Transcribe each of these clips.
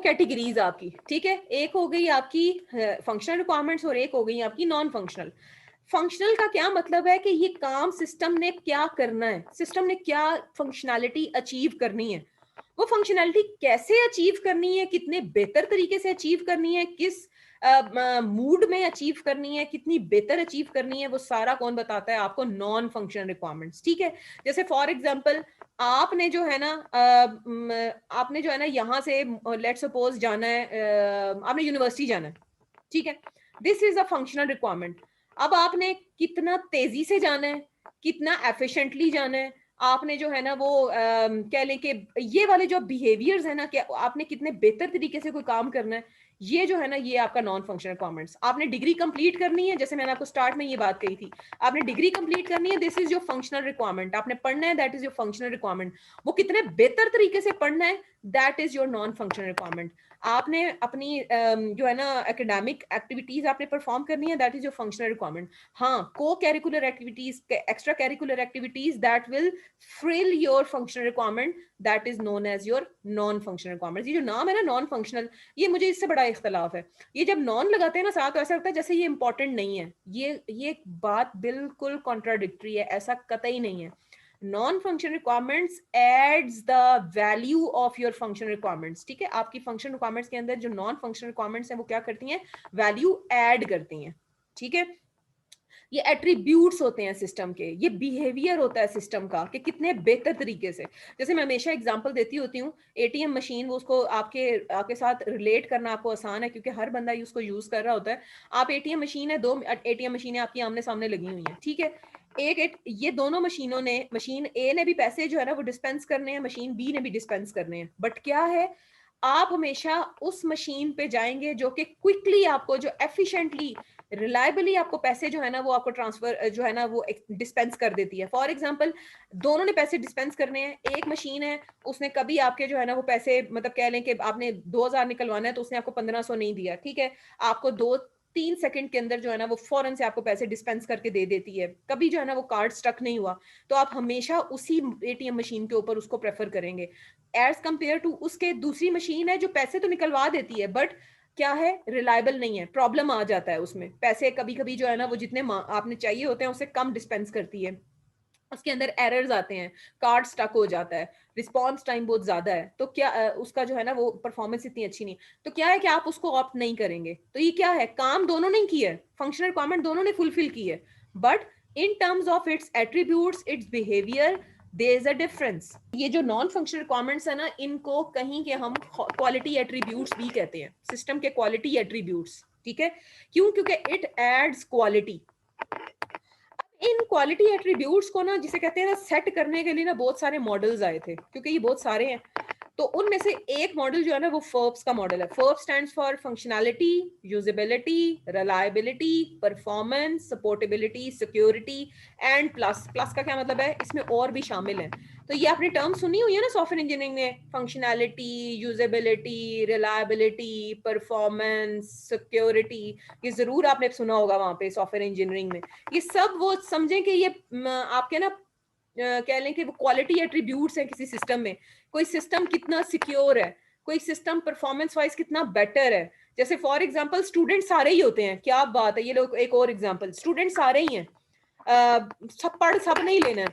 Categories आपकी, ठीक है। एक हो गई आपकी फंक्शनल रिक्वायरमेंट्स और एक हो गई आपकी नॉन फंक्शनल। फंक्शनल का क्या मतलब है कि ये काम सिस्टम ने क्या करना है, सिस्टम ने क्या फंक्शनैलिटी अचीव करनी है, वो फंक्शनैलिटी कैसे अचीव करनी है, कितने बेहतर तरीके से अचीव करनी है, किस मूड में अचीव करनी है, कितनी बेहतर अचीव करनी है, वो सारा कौन बताता है आपको? नॉन फंक्शनल रिक्वायरमेंट्स, ठीक है। जैसे फॉर एग्जांपल आपने जो है ना आपने जो है ना यहाँ से लेट्स सपोज जाना है, आपने यूनिवर्सिटी जाना है, ठीक है। This is a functional requirement. अब आपने कितना तेजी से जाना है, कितना एफिशिएंटली जाना है, आपने जो है ना वो कह लें कि ये वाले जो बिहेवियर्स है ना कि आपने कितने बेहतर तरीके से कोई काम करना है, ये जो है ना ये आपका नॉन फंक्शनल रिक्वायरमेंट्स। आपने डिग्री कंप्लीट करनी है, जैसे मैंने आपको स्टार्ट में ये बात कही थी, आपने डिग्री कंप्लीट करनी है, this is your functional requirement. आपने पढ़ना है, that is your functional requirement. वो कितने बेहतर तरीके से पढ़ना है, that is your non functional requirement. आपने अपनी जो है ना एकेडमिक एक्टिविटीज आपने परफॉर्म करनी है, that is your functional requirement. हाँ, cocurricular activities, extracurricular activities that will fill your functional requirement, that is known as your non functional requirement. ये जो नाम है ना नॉन फंक्शनल, ये मुझे इससे बड़ा इख्तलाफ है। ये जब नॉन लगाते हैं ना साथ, तो ऐसा लगता है जैसे ये इंपॉर्टेंट नहीं है। ये बात बिल्कुल कॉन्ट्राडिक्टरी है, ऐसा कतई नहीं है। non-functional requirements adds the value of your functional requirements, ठीक है। आपकी functional requirements के अंदर जो non-functional requirements हैं वो क्या करती हैं? value add करती हैं, ठीक है। ये एट्रीब्यूट्स होते हैं सिस्टम के, ये बिहेवियर होता है सिस्टम का कि कितने बेहतर तरीके से। जैसे मैं हमेशा एग्जांपल देती होती हूँ, एटीएम मशीन, वो उसको आपके साथ रिलेट करना आपको आसान है क्योंकि हर बंदा उसको यूज कर रहा होता है। आप एटीएम मशीन है, 2 एटीएम मशीनें आपकी आमने सामने लगी हुई हैं, ठीक है। ये दोनों मशीनों ने, मशीन ए ने भी पैसे जो है ना वो डिस्पेंस करने हैं, मशीन बी ने भी डिस्पेंस करने हैं, बट क्या है, आप हमेशा उस मशीन पे जाएंगे जो कि क्विकली आपको, जो एफिशिएंटली, रिलायबली आपको पैसे जो है ना वो आपको ट्रांसफर जो है ना वो डिस्पेंस कर देती है। फॉर एग्जांपल दोनों ने पैसे डिस्पेंस करने हैं, एक मशीन है उसने कभी आपके जो है ना वो पैसे, मतलब कह लें कि आपने 2000 निकलवाना है तो उसने आपको 1500 नहीं दिया, ठीक है। आपको 2-3 सेकंड के अंदर जो है ना वो फौरन से आपको पैसे डिस्पेंस करके दे देती है, कभी जो है ना वो कार्ड स्टक नहीं हुआ, तो आप हमेशा उसी एटीएम मशीन के ऊपर उसको प्रेफर करेंगे एज कंपेयर टू उसके दूसरी मशीन है जो पैसे तो निकलवा देती है बट क्या है, रिलायबल नहीं है, प्रॉब्लम आ जाता है उसमें, पैसे कभी कभी जो है ना वो जितने आपने चाहिए होते हैं उससे कम डिस्पेंस करती है, उसके अंदर एरर्स आते हैं, कार्ड स्टक हो जाता है, रिस्पॉन्स टाइम बहुत ज्यादा है, तो क्या उसका जो है ना वो परफॉर्मेंस इतनी अच्छी नहीं, तो क्या है कि आप उसको ऑप्ट नहीं करेंगे। तो ये क्या है, काम दोनों ने किया है, फंक्शनल रिक्वायरमेंट दोनों ने फुलफिल की है, but in terms of its attributes, its behaviour, there is a difference. ये जो नॉन फंक्शनल रिक्वायरमेंट्स है ना, इनको कहीं के हम क्वालिटी एट्रीब्यूट्स भी कहते हैं, सिस्टम के क्वालिटी एट्रीब्यूट्स, ठीक है। क्यों? क्योंकि it adds quality. In quality attributes को ना, जिसे कहते हैं ना, सेट करने के लिए ना बहुत सारे मॉडल्स आए थे, क्योंकि ये बहुत सारे हैं, तो उनमें से एक मॉडल जो है ना वो फर्ब्स का मॉडल है। FURP stands for functionality, usability, reliability, performance, supportability, security and plus. Plus का क्या मतलब है, इसमें और भी शामिल है। तो ये आपने टर्म सुनी हुई है ना सॉफ्टवेयर इंजीनियरिंग में, functionality, usability, reliability, performance, security, ये जरूर आपने सुना होगा वहां पे सॉफ्टवेयर इंजीनियरिंग में। ये सब वो समझें कि ये आपके ना कह लें कि वो क्वालिटी एट्रीब्यूट्स हैं किसी सिस्टम में। कोई सिस्टम कितना सिक्योर है, कोई सिस्टम परफॉर्मेंस वाइज कितना बेटर है। जैसे फॉर एग्जांपल स्टूडेंट सारे ही होते हैं, क्या बात है, ये लोग एक और एग्जांपल, स्टूडेंट सारे ही हैं, सब पढ़ सब नहीं लेना है,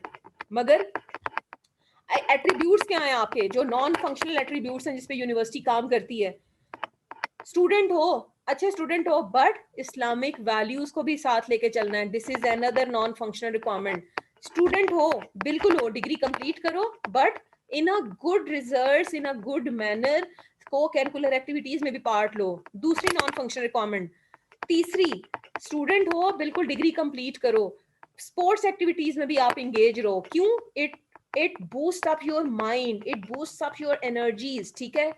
मगर एट्रीब्यूट्स क्या हैं आपके जो नॉन फंक्शनल एट्रीब्यूट्स हैं जिसपे यूनिवर्सिटी काम करती है। स्टूडेंट हो, अच्छे स्टूडेंट हो, बट इस्लामिक वैल्यूज को भी साथ लेके चलना है, this is another non functional requirement. Student हो, बिल्कुल हो, डिग्री कंप्लीट करो, but in a good results, in a good manner, को करिकुलर एक्टिविटीज में भी पार्ट लो, दूसरी नॉन फंक्शनल रिक्वायरमेंट। तीसरी, स्टूडेंट हो, बिल्कुल डिग्री कंप्लीट करो, स्पोर्ट्स एक्टिविटीज में भी आप इंगेज रहो। क्यों? It boost up your mind, it boost up your energies, ठीक है।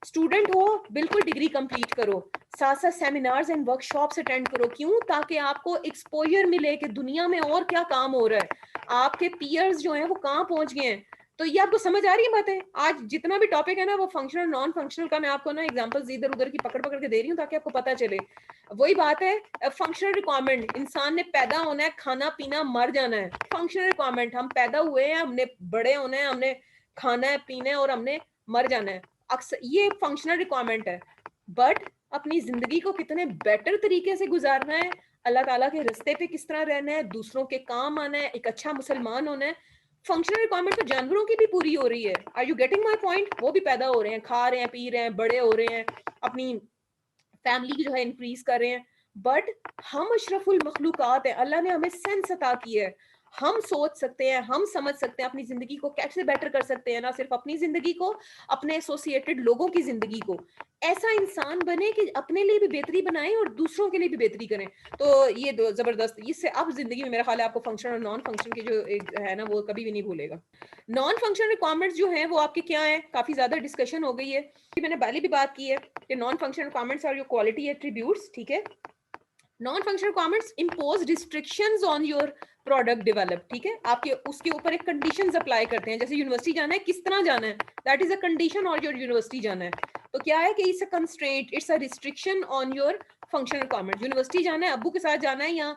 स्टूडेंट हो, बिल्कुल डिग्री कंप्लीट करो, साथ साथ सेमिनार्स एंड वर्कशॉप्स अटेंड करो। क्यों? ताकि आपको एक्सपोजर मिले कि दुनिया में और क्या काम हो रहा है, आपके पीयर्स जो हैं वो कहाँ पहुंच गए हैं। तो ये आपको समझ आ रही है बातें? आज जितना भी टॉपिक है ना वो फंक्शनल नॉन फंक्शनल का, मैं आपको ना एग्जांपल्स इधर उधर की पकड़ पकड़ के दे रही हूँ ताकि आपको पता चले। वही बात है, फंक्शनल रिक्वायरमेंट, इंसान ने पैदा होना है, खाना पीना, मर जाना है, फंक्शनल रिक्वायरमेंट, हम पैदा हुए हैं, हमने बड़े होना है, हमने खाना है, पीना है और हमने मर जाना है। अक्सर ये फंक्शनल रिक्वायरमेंट है, बट अपनी जिंदगी को कितने बेटर तरीके से गुजारना है, अल्लाह ताला के रास्ते पे किस तरह रहना है, दूसरों के काम आना है, एक अच्छा मुसलमान होना है, फंक्शनल रिक्वायरमेंट तो जानवरों की भी पूरी हो रही है। Are you getting my point? वो भी पैदा हो रहे हैं, खा रहे हैं, पी रहे हैं, बड़े हो रहे हैं, अपनी फैमिली की जो है इंक्रीज कर रहे हैं, बट हम अशरफुल मखलूकात हैं, अल्लाह ने हमें सेंस अता की है, हम सोच सकते हैं, हम समझ सकते हैं अपनी जिंदगी को कैसे बेटर कर सकते हैं, ना सिर्फ अपनी जिंदगी को, अपने एसोसिएटेड लोगों की जिंदगी को। ऐसा इंसान बने कि अपने लिए भी बेहतरी बनाए और दूसरों के लिए भी बेहतरी करें। तो ये दो जबरदस्त, इससे अब जिंदगी में मेरा ख्याल है आपको फंक्शन और नॉन फंक्शन के जो है ना वो कभी भी नहीं भूलेगा। नॉन फंक्शनल रिक्वायरमेंट्स जो हैं वो आपके क्या है, काफी ज्यादा डिस्कशन हो गई है, मैंने पहले भी बात की है कि non functional requirements are your quality attributes, ठीक है। Non functional requirements impose restrictions on your product develop, ठीक है, आपके उसके ऊपर एक कंडीशंस अप्लाई करते हैं, जैसे यूनिवर्सिटी जाना है, किस तरह जाना है, दैट इज अ कंडीशन, और योर यूनिवर्सिटी जाना है, तो क्या है कि it's a constraint, it's a restriction on your functional requirement. University जाना है, अब्बू के साथ जाना है, या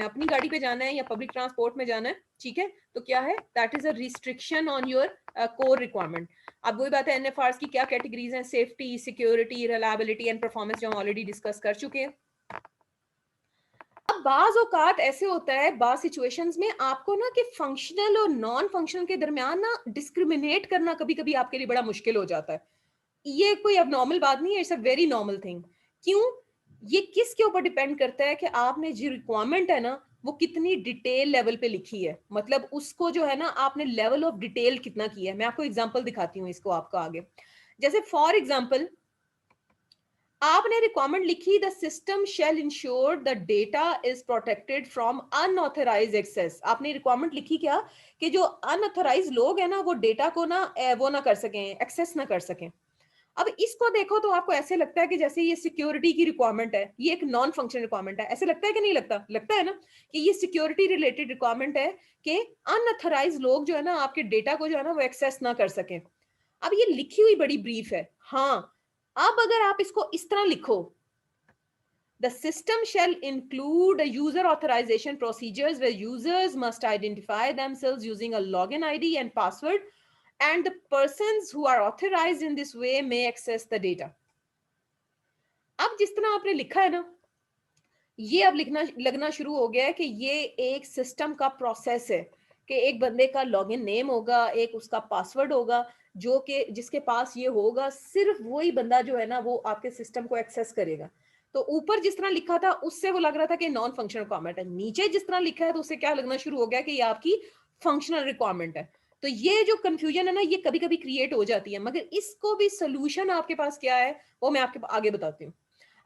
अपनी गाड़ी पे जाना है, या पब्लिक ट्रांसपोर्ट में जाना है, ठीक है, तो क्या है, that is a restriction on your core requirement. अब वही बात है, एनएफआरस की क्या कैटेगरीज हैं, safety, security, reliability and performance, जो हम ऑलरेडी डिस्कस कर चुके हैं। अब बाज औकात ऐसे होता है, बाज सिचुएशंस में आपको ना कि फंक्शनल और नॉन फंक्शनल के दरमियान ना डिस्क्रिमिनेट करना कभी कभी आपके लिए बड़ा मुश्किल हो जाता है। ये कोई अब नॉर्मल बात नहीं है, it's a very normal thing. क्यों? ये किसके ऊपर डिपेंड करता है कि आपने जो रिक्वायरमेंट है ना वो कितनी डिटेल लेवल पे लिखी है, मतलब उसको जो है ना आपने लेवल ऑफ डिटेल कितना किया है। मैं आपको एग्जांपल दिखाती हूँ इसको आपको आगे। जैसे फॉर एग्जांपल आपने रिक्वायरमेंट लिखी, the system shall ensure the data is protected from unauthorised access. आपने रिक्वायरमेंट लिखी क्या कि जो अनऑथराइज्ड लोग हैं ना वो डेटा को ना वो ना कर सकें, एक्सेस ना कर सकें। अब इसको देखो तो आपको ऐसे लगता है कि जैसे ये सिक्योरिटी की रिक्वायरमेंट है, ये एक नॉन फंक्शनल रिक्वायरमेंट है, ऐसे लगता है कि नहीं लगता? लगता है ना कि ये सिक्योरिटी रिलेटेड रिक्वायरमेंट है कि अनऑथराइज्ड लोग जो है ना आपके डेटा को जो है ना वो एक्सेस ना कर सकें। अब ये लिखी हुई बड़ी ब्रीफ है, हाँ। अब अगर आप इसको इस तरह लिखो, the system shall include a user authorization procedures where users must identify themselves using a login ID and password, and the persons who are authorized in this way may access the data. अब जिस तरह आपने लिखा है ना, ये अब लिखना लगना शुरू हो गया है कि ये एक सिस्टम का प्रोसेस है कि एक बंदे का लॉगिन नेम होगा, एक उसका पासवर्ड होगा, जो कि जिसके पास ये होगा सिर्फ वही बंदा जो है ना वो आपके सिस्टम को एक्सेस करेगा। तो ऊपर जिस तरह लिखा था उससे वो लग रहा था कि नॉन फंक्शनल रिक्वायरमेंट है, नीचे जिस तरह लिखा है तो उससे क्या लगना शुरू हो गया कि ये आपकी फंक्शनल रिक्वायरमेंट है। तो ये जो कंफ्यूजन है ना ये कभी कभी क्रिएट हो जाती है, मगर इसको भी सोल्यूशन आपके पास क्या है वो मैं आपके आगे बताती हूँ।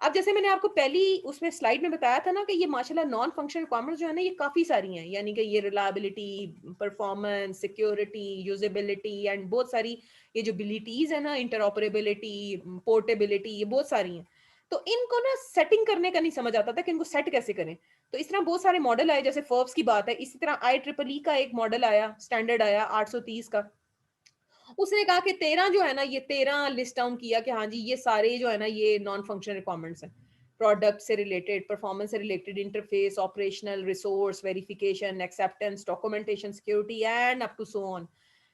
अब जैसे मैंने आपको पहली उसमें स्लाइड में बताया था ना कि ये माशाल्लाह नॉन फंक्शनल रिक्वायरमेंट्स जो है ना ये काफी सारी हैं, यानी कि ये reliability, performance, security, usability and बहुत सारी ये जो एबिलिटीज है ना, इंटरऑपरेबिलिटी, पोर्टेबिलिटी, ये बहुत सारी हैं। तो इनको ना सेटिंग करने का नहीं समझ आता था कि इनको सेट कैसे करें। तो इस तरह बहुत सारे मॉडल आए, जैसे फोर्ब्स की बात है, इसी तरह IEEE का एक मॉडल आया, स्टैंडर्ड आया 830 का। उसने कहा कि 13 जो है ना ये 13 लिस्ट डाउन किया कि हाँ जी ये सारे जो है ना ये नॉन फंक्शनल रिक्वायरमेंट्स हैं, प्रोडक्ट से रिलेटेड, परफॉर्मेंस से related, interface, operational, resource, verification, acceptance, documentation, security and up to so on.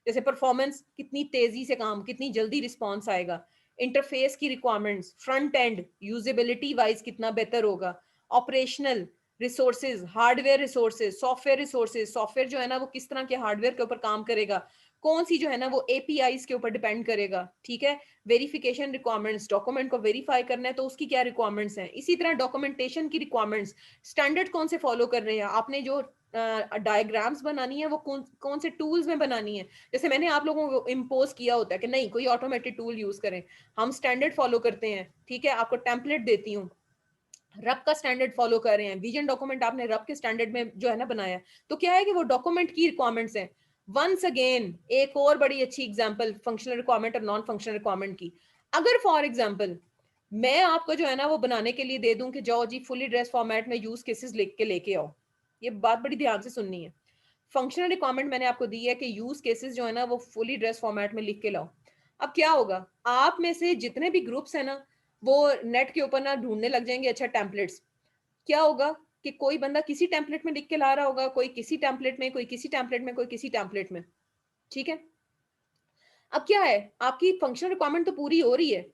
जैसे परफॉर्मेंस, कितनी तेजी से काम, कितनी जल्दी रिस्पॉन्स आएगा, इंटरफेस की requirements, front end usability wise कितना बेहतर होगा, operational, resources, hardware resources, software resources, software जो है ना वो किस तरह के हार्डवेयर के ऊपर काम करेगा, कौन सी जो है ना वो एपीआईज के ऊपर डिपेंड करेगा, ठीक है। वेरिफिकेशन रिक्वायरमेंट्स, डॉक्यूमेंट को वेरीफाई करना है तो उसकी क्या रिक्वायरमेंट्स हैं, इसी तरह डॉक्यूमेंटेशन की रिक्वायरमेंट्स, स्टैंडर्ड कौन से फॉलो कर रहे हैं आपने, जो डायग्राम्स बनानी है वो कौन कौन से टूल्स में बनानी है। जैसे मैंने आप लोगों को इम्पोज किया होता है कि नहीं कोई ऑटोमेटेड टूल यूज करें, हम स्टैंडर्ड फॉलो करते हैं, ठीक है, आपको टेम्पलेट देती हूँ, रब का स्टैंडर्ड फॉलो कर रहे हैं, विजन डॉक्यूमेंट आपने रब के स्टैंडर्ड में जो है ना बनाया, तो क्या है कि वो डॉक्यूमेंट की रिक्वायरमेंट्स हैं। वंस अगेन एक और बड़ी अच्छी एग्जांपल फंक्शनल रिक्वायरमेंट और नॉन फंक्शनल रिक्वायरमेंट की, अगर फॉर एग्जांपल मैं आपको जो है ना वो बनाने के लिए दे दूं कि जाओ जी फुली ड्रेस फॉर्मेट में यूज केसेस लिख के लेके आओ, ये बात बड़ी ध्यान से सुननी है। फंक्शनल रिक्वायरमेंट मैंने आपको दी है कि यूज केसेस जो है ना वो फुली ड्रेस फॉर्मेट में लिख के लाओ। अब क्या होगा, आप में से जितने भी ग्रुप्स है ना वो नेट के ऊपर ना ढूंढने लग जाएंगे अच्छा टेम्पलेट्स। क्या होगा कि कोई बंदा किसी टेम्पलेट में लिख के ला रहा होगा, कोई किसी टेम्पलेट में, कोई किसी टेम्पलेट में, कोई किसी टेम्पलेट में, ठीक है। अब क्या है, आपकी फंक्शनल रिक्वायरमेंट तो पूरी हो रही है,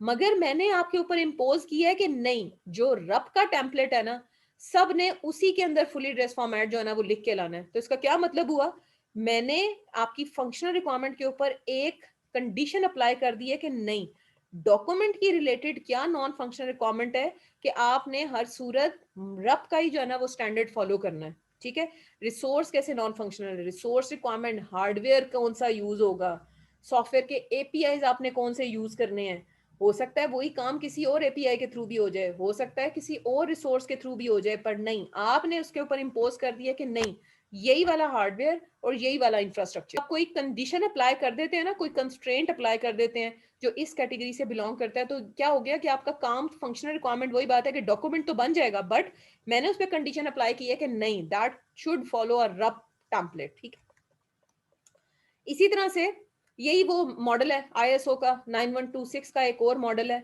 मगर मैंने आपके ऊपर इम्पोज किया है कि नहीं, जो रब का टेम्पलेट है ना, सब ने उसी के अंदर फुली ड्रेस फॉर्मेट जो है ना वो लिख के लाना है। तो इसका क्या मतलब हुआ, मैंने आपकी फंक्शनल रिक्वायरमेंट के ऊपर एक कंडीशन अप्लाई कर दी है कि नहीं, डॉक्यूमेंट की रिलेटेड क्या नॉन फंक्शनल रिक्वायरमेंट है कि आपने हर सूरत रब का ही जो है ना वो स्टैंडर्ड फॉलो करना है। ठीक है, रिसोर्स कैसे non functional, resource requirement, hardware कौन सा यूज होगा, सॉफ्टवेयर के एपीआईज आपने कौन से यूज करने हैं, हो सकता है वही काम किसी और एपीआई के थ्रू भी हो जाए, हो सकता है किसी और रिसोर्स के थ्रू भी हो जाए, पर नहीं, आपने उसके ऊपर इंपोज कर दिया कि नहीं, यही वाला हार्डवेयर और यही वाला इंफ्रास्ट्रक्चर। आप कोई कंडीशन अप्लाई कर देते हैं ना, कोई कंस्ट्रेंट अप्लाई कर देते हैं जो इस कैटेगरी से बिलोंग करता है, तो क्या हो गया कि आपका काम फंक्शनल रिक्वायरमेंट वही बात है कि डॉक्यूमेंट तो बन जाएगा, बट मैंने उस पर कंडीशन अप्लाई की है कि नहीं, दैट शुड फॉलो अ रब टेम्पलेट। ठीक है, इसी तरह से यही वो मॉडल है आईएसओ का 9126 का, एक और मॉडल है।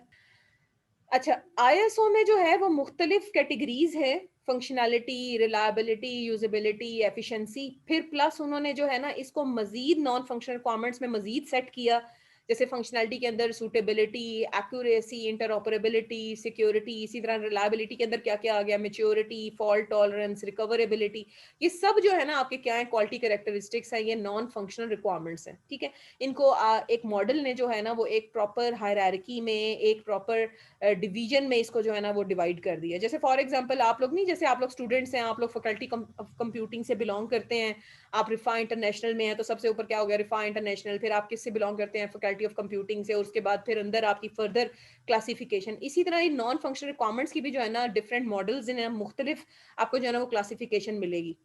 अच्छा, आईएसओ में जो है वो मुख्तलिफ कैटेगरीज है, फंक्शनैलिटी, रिलायबिलिटी, यूजेबिलिटी, एफिशिएंसी, फिर प्लस उन्होंने जो है ना इसको मजीद नॉन फंक्शनल रिक्वायरमेंट्स में मजीद सेट किया, जैसे फंक्शनैलिटी के अंदर सूटेबिलिटी, एक्यूरेसी, इंटरऑपरेबिलिटी, सिक्योरिटी, इसी तरह रिलायबिलिटी के अंदर क्या क्या आ गया, मैच्योरिटी, फॉल्ट टॉलरेंस, रिकवरेबिलिटी, ये सब जो है ना आपके क्या है, क्वालिटी कैरेक्टरिस्टिक्स है, ये नॉन फंक्शनल रिक्वायरमेंट्स हैं। ठीक है, इनको एक मॉडल ने जो है ना वो एक प्रॉपर हायरार्की में, एक प्रॉपर डिवीजन में इसको जो है ना वो डिवाइड कर दिया। जैसे फॉर एग्जांपल आप लोग नहीं, जैसे आप लोग स्टूडेंट्स हैं, आप लोग फैकल्टी कंप्यूटिंग से बिलोंग करते हैं, आप रिफा इंटरनेशनल में हैं, तो सबसे ऊपर क्या हो गया, रिफा इंटरनेशनल, फिर आप किससे बिलोंग करते हैं, फैकल्टी ऑफ कंप्यूटिंग से, और उसके बाद फिर अंदर आपकी फर्दर क्लासिफिकेशन। इसी तरह नॉन फंक्शनल रिक्वायरमेंट्स की भी जो है ना डिफरेंट मॉडल्स हैं, मुख्तलिफ आपको जो है ना वो क्लासिफिकेशन मिलेगी।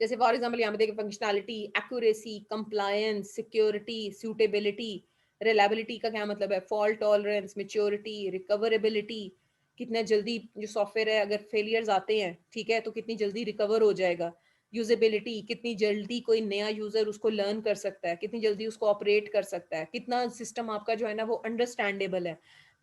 जैसे फॉर एग्जाम्पल यहाँ पे देखिए, functionality, accuracy, compliance, security, suitability, reliability का क्या मतलब है, फॉल्ट टॉलरेंस, मैच्योरिटी, रिकवरेबिलिटी, कितना जल्दी जो सॉफ्टवेयर है अगर फेलियर्स आते हैं, ठीक है, तो कितनी जल्दी रिकवर हो जाएगा, यूजेबिलिटी, कितनी जल्दी कोई नया यूजर उसको लर्न कर सकता है, कितनी जल्दी उसको ऑपरेट कर सकता है, कितना सिस्टम आपका जो है ना वो अंडरस्टैंडेबल है,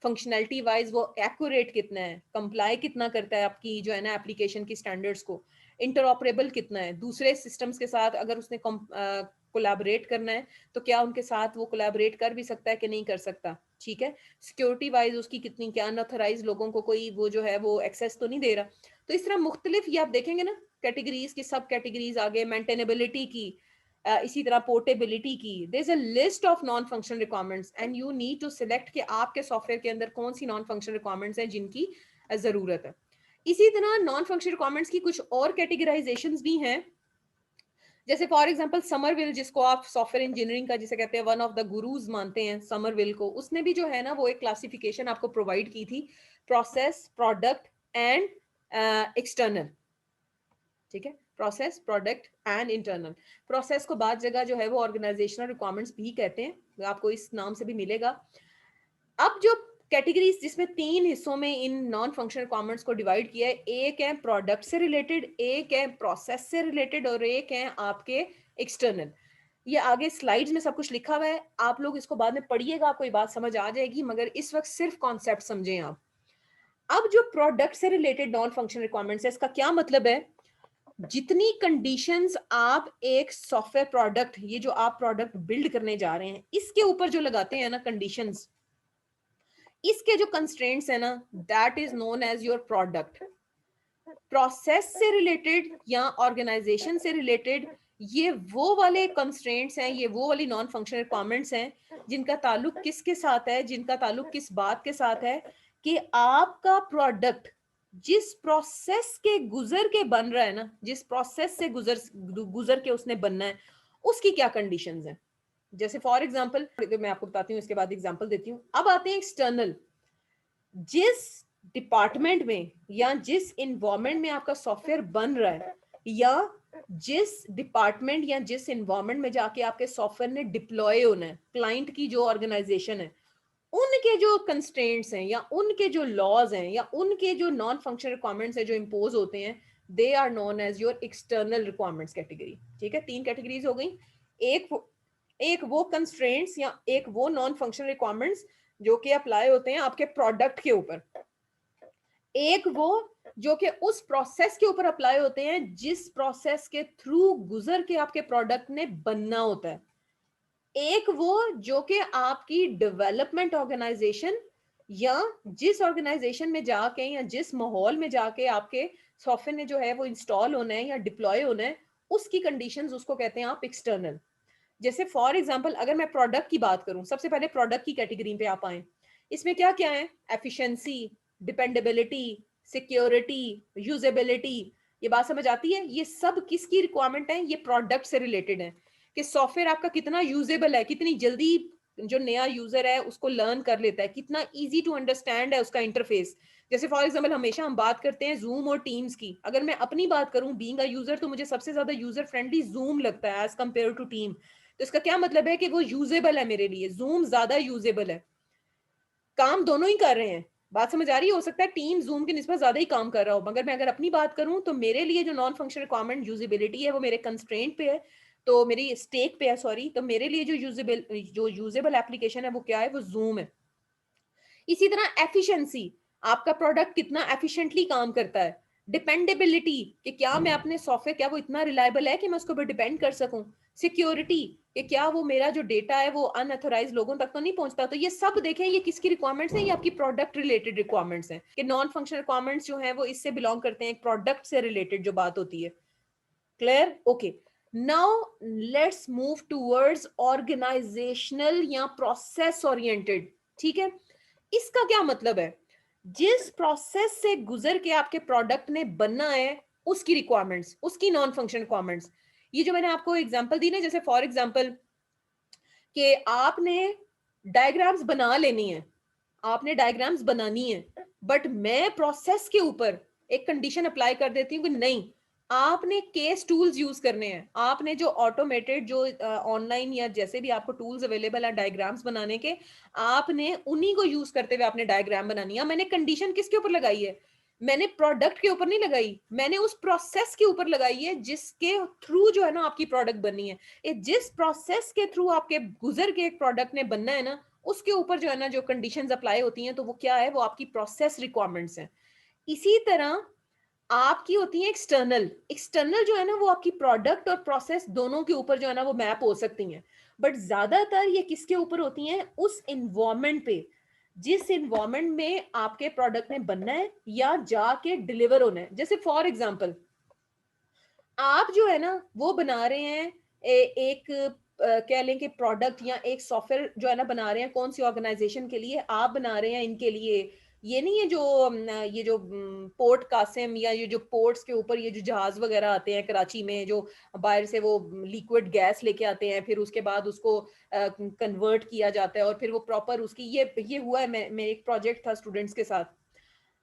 फंक्शनैलिटी वाइज वो एक्यूरेट कितना है, कंप्लाई कितना करता है आपकी जो है ना एप्लीकेशन की स्टैंडर्ड्स को, इंटरऑपरेबल कितना है, दूसरे सिस्टम्स के साथ अगर उसने कोलैबोरेट करना है तो क्या उनके साथ वो कोलैबोरेट कर भी सकता है कि नहीं कर सकता। ठीक है, सिक्योरिटी वाइज उसकी कितनी, क्या अनऑथराइज लोगों को कोई वो जो है वो एक्सेस तो नहीं दे रहा। तो इस तरह मुख्तलिफ ये आप देखेंगे ना कैटेगरीज की, सब कैटेगरीज आगे, मेंटेनेबिलिटी की, इसी तरह पोर्टेबिलिटी की, there is a list of non functional requirements and you need to select कि आपके सॉफ्टवेयर के अंदर कौन सी नॉन फंक्शनल रिक्वायरमेंट्स हैं जिनकी जरूरत है। इसी तरह नॉन फंक्शनल रिक्वायरमेंट्स की कुछ और कैटेगराइजेशंस भी हैं, जैसे फॉर एग्जांपल समरविल, जिसको आप सॉफ्टवेयर इंजीनियरिंग का जिसे कहते हैं वन ऑफ द गुरुज मानते हैं समरविल को, उसने भी जो है ना वो एक क्लासिफिकेशन आपको प्रोवाइड की थी, प्रोसेस, प्रोडक्ट एंड एक्सटर्नल। ठीक है, process, product and internal. Process को बाद जगह जो है वो ऑर्गेनाइजेशनल रिक्वायरमेंट्स भी कहते हैं, आपको इस नाम से भी मिलेगा। अब जो कैटेगरीज जिसमें तीन हिस्सों में इन नॉन फंक्शनल रिक्वायरमेंट्स को डिवाइड किया है, एक है प्रोडक्ट से रिलेटेड, एक है प्रोसेस से रिलेटेड, और एक है आपके एक्सटर्नल। ये आगे स्लाइड्स में सब कुछ लिखा हुआ है, आप लोग इसको बाद में पढ़िएगा, आपको ये बात समझ आ जाएगी, मगर इस वक्त सिर्फ कॉन्सेप्ट समझें आप। अब जो प्रोडक्ट से रिलेटेड नॉन फंक्शनल रिक्वायरमेंट्स है, इसका क्या मतलब है, जितनी कंडीशंस आप एक सॉफ्टवेयर प्रोडक्ट, ये जो आप प्रोडक्ट बिल्ड करने जा रहे हैं, इसके ऊपर जो लगाते हैं ना कंडीशंस, इसके जो कंस्ट्रेंट्स है ना, that is known as your product. Process से रिलेटेड या ऑर्गेनाइजेशन से रिलेटेड, ये वो वाले कंस्ट्रेंट्स हैं, ये वो वाली नॉन फंक्शनल रिक्वायरमेंट्स हैं जिनका ताल्लुक किसके साथ है, जिनका ताल्लुक किस बात के साथ है कि आपका प्रोडक्ट जिस प्रोसेस के गुजर के बन रहा है ना, जिस प्रोसेस से गुजर गुजर के उसने बनना है, उसकी क्या कंडीशंस हैं। जैसे फॉर एग्जांपल मैं आपको बताती हूँ, इसके बाद एग्जांपल देती हूँ। अब आते हैं एक्सटर्नल, जिस डिपार्टमेंट में या जिस इन्वायरमेंट में आपका सॉफ्टवेयर बन रहा है, या जिस डिपार्टमेंट या जिस इन्वायरमेंट में जाके आपके सॉफ्टवेयर ने डिप्लॉय होना है, क्लाइंट की जो ऑर्गेनाइजेशन है, उनके जो कंस्ट्रेंट्स हैं या उनके जो लॉज हैं या उनके जो नॉन फंक्शनल रिक्वायरमेंट्स हैं जो इंपोज होते हैं, they are known as your external requirements category. ठीक है, तीन कैटेगरीज हो गई, एक वो कंस्ट्रेंट्स या एक वो नॉन फंक्शनल रिक्वायरमेंट्स जो कि अप्लाई होते हैं आपके प्रोडक्ट के ऊपर, एक वो जो कि उस प्रोसेस के ऊपर अप्लाई होते हैं जिस प्रोसेस के थ्रू गुजर के आपके प्रोडक्ट ने बनना होता है। एक वो जो कि आपकी डेवलपमेंट ऑर्गेनाइजेशन या जिस ऑर्गेनाइजेशन में जाके या जिस माहौल में जाके आपके सॉफ्टवेयर ने जो है वो इंस्टॉल होना है या डिप्लॉय होना है, उसकी कंडीशंस, उसको कहते हैं आप एक्सटर्नल। जैसे फॉर एग्जांपल अगर मैं प्रोडक्ट की बात करूं, सबसे पहले प्रोडक्ट की कैटेगरी पे आप आए। इसमें क्या क्या है? Efficiency, dependability, security, usability. ये बात समझ आती है? ये सब किसकी रिक्वायरमेंट है? ये प्रोडक्ट से रिलेटेड है कि सॉफ्टवेयर आपका कितना यूजेबल है, कितनी जल्दी जो नया यूजर है उसको लर्न कर लेता है, कितना इजी टू अंडरस्टैंड है उसका इंटरफेस। जैसे फॉर एग्जांपल हमेशा हम बात करते हैं जूम और टीम्स की। अगर मैं अपनी बात करूं बीइंग अ यूजर, तो मुझे सबसे ज्यादा यूजर फ्रेंडली जूम लगता है एज कंपेयर टू टीम। तो इसका क्या मतलब है कि वो यूजेबल है मेरे लिए, जूम ज्यादा यूजेबल है। काम दोनों ही कर रहे हैं, बात समझ आ रही है? हो सकता है टीम जूम की निस्बत ज्यादा ही काम कर रहा हो, मगर मैं अगर अपनी बात करूं तो मेरे लिए जो नॉन फंक्शनल रिक्वायरमेंट यूजेबिलिटी है वो मेरे कंस्ट्रेंट पे है, तो मेरी स्टेक पे है, सॉरी। तो मेरे लिए जो यूजेबल एप्लीकेशन है वो क्या है? वो जूम है। इसी तरह एफिशिएंसी, आपका प्रोडक्ट कितना एफिशिएंटली काम करता है। डिपेंडेबिलिटी, कि क्या मैं अपने सॉफ्टवेयर, क्या वो इतना रिलायबल है कि मैं उसके ऊपर डिपेंड कर सकूं। सिक्योरिटी, कि क्या वो मेरा जो डेटा है वो अनऑथराइज्ड लोगों तक तो नहीं पहुंचता। तो ये सब देखें, ये किसकी रिक्वायरमेंट्स हैं? ये आपकी प्रोडक्ट रिलेटेड रिक्वायरमेंट्स हैं कि नॉन फंक्शनल रिक्वायरमेंट्स जो है वो इससे बिलोंग करते हैं, एक प्रोडक्ट से रिलेटेड जो बात होती है। Clear? Okay. Now let's move towards organisational या प्रोसेस ओरिएंटेड। ठीक है, इसका क्या मतलब है? जिस प्रोसेस से गुजर के आपके प्रोडक्ट ने बनना है, उसकी रिक्वायरमेंट्स, उसकी नॉन फंक्शन रिक्वायरमेंट्स। ये जो मैंने आपको एग्जांपल दी ना, जैसे फॉर एग्जांपल कि आपने डायग्राम्स बना लेनी है, आपने डायग्राम्स बनानी है, बट मैं प्रोसेस के ऊपर एक कंडीशन अप्लाई कर देती हूँ कि नहीं, आपने केस टूल्स यूज करने हैं। आपने जो ऑटोमेटेड जो ऑनलाइन या जैसे भी आपको टूल्स अवेलेबल है डायग्राम्स बनाने के, आपने उन्हीं को यूज करते हुए आपने डायग्राम बनानी है। मैंने कंडीशन किसके ऊपर लगाई है? मैंने प्रोडक्ट के ऊपर नहीं लगाई, मैंने उस प्रोसेस के ऊपर लगाई है जिसके थ्रू जो है ना आपकी प्रोडक्ट बननी है। जिस प्रोसेस के थ्रू आपके गुजर के एक प्रोडक्ट ने बनना है ना, उसके ऊपर जो है ना जो कंडीशंस अप्लाई होती हैं, तो वो क्या है? वो आपकी प्रोसेस रिक्वायरमेंट्स हैं। इसी तरह आपकी होती है एक्सटर्नल। एक्सटर्नल जो है ना वो आपकी प्रोडक्ट और प्रोसेस दोनों के ऊपर जो है ना वो मैप हो सकती हैं, बट ज्यादातर ये किसके ऊपर होती हैं? उस इन्वायरमेंट पे, जिस इन्वायरमेंट में आपके प्रोडक्ट ने बनना है या जाके डिलीवर होना है। जैसे फॉर एग्जांपल आप जो है ना वो बना रहे हैं एक कह लें कि प्रोडक्ट या एक सॉफ्टवेयर जो है ना बना रहे हैं, कौन सी ऑर्गेनाइजेशन के लिए आप बना रहे हैं? इनके लिए ये नहीं है जो ये जो पोर्ट कासिम या ये जो पोर्ट्स के ऊपर ये जो जहाज वगैरह आते हैं कराची में, जो बाहर से वो लिक्विड गैस लेके आते हैं, फिर उसके बाद उसको कन्वर्ट किया जाता है और फिर वो प्रॉपर उसकी ये हुआ है। मेरे एक प्रोजेक्ट था स्टूडेंट्स के साथ।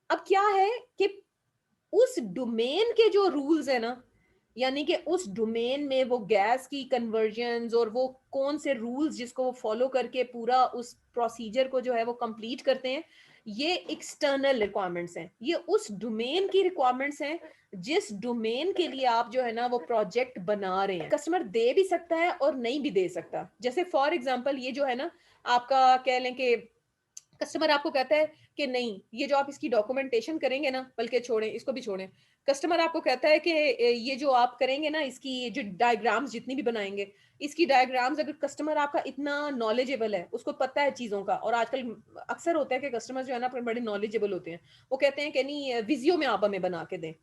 अब क्या है कि उस डोमेन के जो रूल्स है ना, यानी कि उस डोमेन में वो गैस की कन्वर्जन्स और वो कौन से रूल्स जिसको वो फॉलो करके पूरा उस प्रोसीजर को जो है वो कंप्लीट करते हैं, ये एक्सटर्नल रिक्वायरमेंट्स हैं। ये उस डोमेन की रिक्वायरमेंट्स हैं जिस डोमेन के लिए आप जो है ना वो प्रोजेक्ट बना रहे हैं। कस्टमर दे भी सकता है और नहीं भी दे सकता। जैसे फॉर एग्जांपल ये जो है ना आपका कह लें कि कस्टमर आपको कहता है कि नहीं, ये जो आप इसकी डॉक्यूमेंटेशन करेंगे ना, बल्कि छोड़ें, इसको भी छोड़ें। कस्टमर आपको कहता है कि ये जो आप करेंगे ना, इसकी जो डायग्राम्स जितनी भी बनाएंगे, इसकी डायग्राम्स, अगर कस्टमर आपका इतना नॉलेजेबल है, उसको पता है चीज़ों का, और आजकल अक्सर होता है कि कस्टमर जो है ना अपने बड़े नॉलेजेबल होते हैं, वो कहते हैं कि नहीं विजियो में आप हमें बना के दें।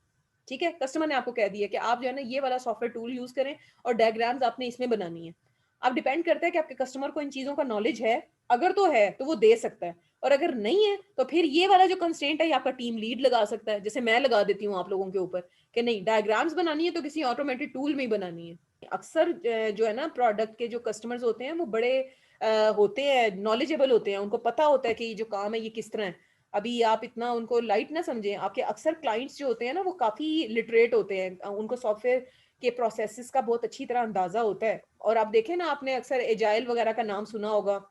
ठीक है, कस्टमर ने आपको कह दिया कि आप जो है ना ये वाला सॉफ्टवेयर टूल यूज करें और डायग्राम्स आपने इसमें बनानी है। अब डिपेंड करता है कि आपके कस्टमर को इन चीजों का नॉलेज है। अगर तो है तो वो दे सकता है, और अगर नहीं है तो फिर ये वाला जो कंस्ट्रेंट है ये आपका टीम लीड लगा सकता है, जैसे मैं लगा देती हूँ आप लोगों के ऊपर कि नहीं, डायग्राम्स बनानी है तो किसी ऑटोमेटेड टूल में ही बनानी है। अक्सर जो है ना प्रोडक्ट के जो कस्टमर्स होते हैं वो बड़े होते हैं, नॉलेजेबल होते हैं, उनको पता होता है कि ये जो काम है ये किस तरह है। अभी आप इतना उनको लाइट ना समझें, आपके अक्सर क्लाइंट्स जो होते हैं ना वो काफी लिटरेट होते हैं, उनको सॉफ्टवेयर के प्रोसेसेस का बहुत अच्छी तरह अंदाजा होता है। और आप देखें ना, आपने अक्सर एजाइल वगैरह का नाम सुना होगा।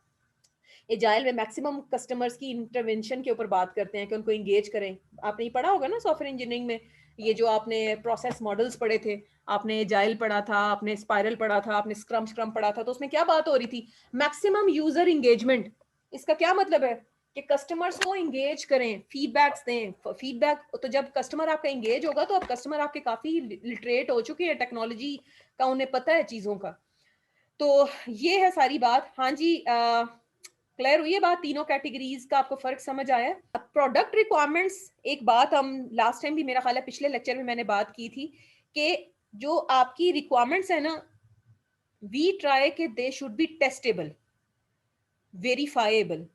एजाइल में मैक्सिमम कस्टमर्स की इंटरवेंशन के ऊपर बात करते हैं कि उनको एंगेज करें। आपने ये पढ़ा होगा ना सॉफ्टवेयर इंजीनियरिंग में, ये जो आपने प्रोसेस मॉडल्स पढ़े थे, आपने एजाइल पढ़ा था, आपने स्पाइरल पढ़ा था, आपने स्क्रम स्क्रम पढ़ा था, तो उसमें क्या बात हो रही थी? Maximum user engagement. इसका क्या मतलब है कि कस्टमर्स को एंगेज करें, फीडबैक्स दें। फीडबैक तो जब कस्टमर आपका एंगेज होगा तो अब कस्टमर आपके काफी लिटरेट हो चुके हैं टेक्नोलॉजी का, उन्हें पता है चीजों का। तो ये है सारी बात। हाँ जी, क्लियर हुई है बात? तीनों कैटेगरीज का आपको फर्क समझ आया? प्रोडक्ट रिक्वायरमेंट्स, एक बात हम लास्ट टाइम भी, मेरा ख्याल है पिछले लेक्चर में मैंने बात की थी कि जो आपकी रिक्वायरमेंट्स है ना, वी ट्राई के दे शुड बी टेस्टेबल, वेरीफाएबल।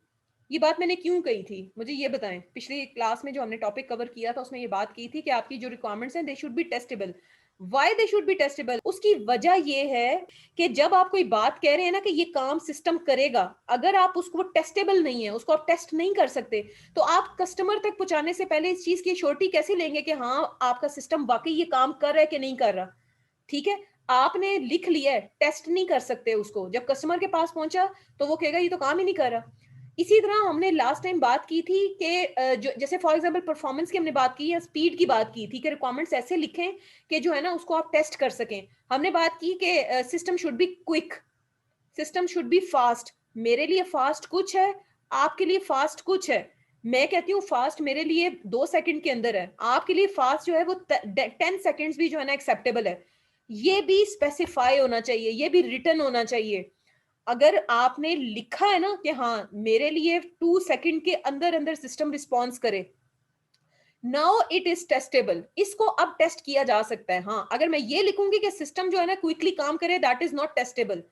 ये बात मैंने क्यों कही थी, मुझे ये बताएं। पिछली क्लास में जो हमने टॉपिक कवर किया था उसमें ये बात की थी कि आपकी जो रिक्वायरमेंट्स हैं they should be testable. Why they should be testable? उसकी वजह ये है कि जब आप कोई बात कह रहे हैं ना कि ये काम सिस्टम करेगा, अगर आप उसको टेस्टेबल नहीं है, उसको आप टेस्ट नहीं कर सकते, तो आप कस्टमर तक पहुंचाने से पहले इस चीज की श्योरिटी कैसे लेंगे कि हाँ आपका सिस्टम वाकई ये काम कर रहा है कि नहीं कर रहा? ठीक है, आपने लिख लिया है, टेस्ट नहीं कर सकते उसको। जब कस्टमर के पास पहुंचा तो वो कहेगा ये तो काम ही नहीं कर रहा। इसी तरह हमने लास्ट टाइम बात की थी कि जो जैसे फॉर एग्जांपल परफॉर्मेंस की हमने बात की या स्पीड की बात की थी कि रिक्वायरमेंट्स ऐसे लिखें कि जो है ना उसको आप टेस्ट कर सकें। हमने बात की कि system should be quick, system should be fast. मेरे लिए फास्ट कुछ है, आपके लिए फास्ट कुछ है। मैं कहती हूँ फास्ट मेरे लिए 2 सेकंड के अंदर है, आपके लिए फास्ट जो है वो 10 सेकंड्स भी जो है ना एक्सेप्टेबल है। ये भी स्पेसिफाई होना चाहिए, ये भी रिटर्न होना चाहिए। अगर आपने लिखा है ना कि हाँ मेरे लिए 2 सेकंड के अंदर अंदर सिस्टम रिस्पॉन्स करे, नाउ इट इज टेस्टेबल, इसको अब टेस्ट किया जा सकता है। हाँ, अगर मैं ये लिखूंगी कि सिस्टम जो है ना क्विकली काम करे, दैट इज नॉट टेस्टेबल।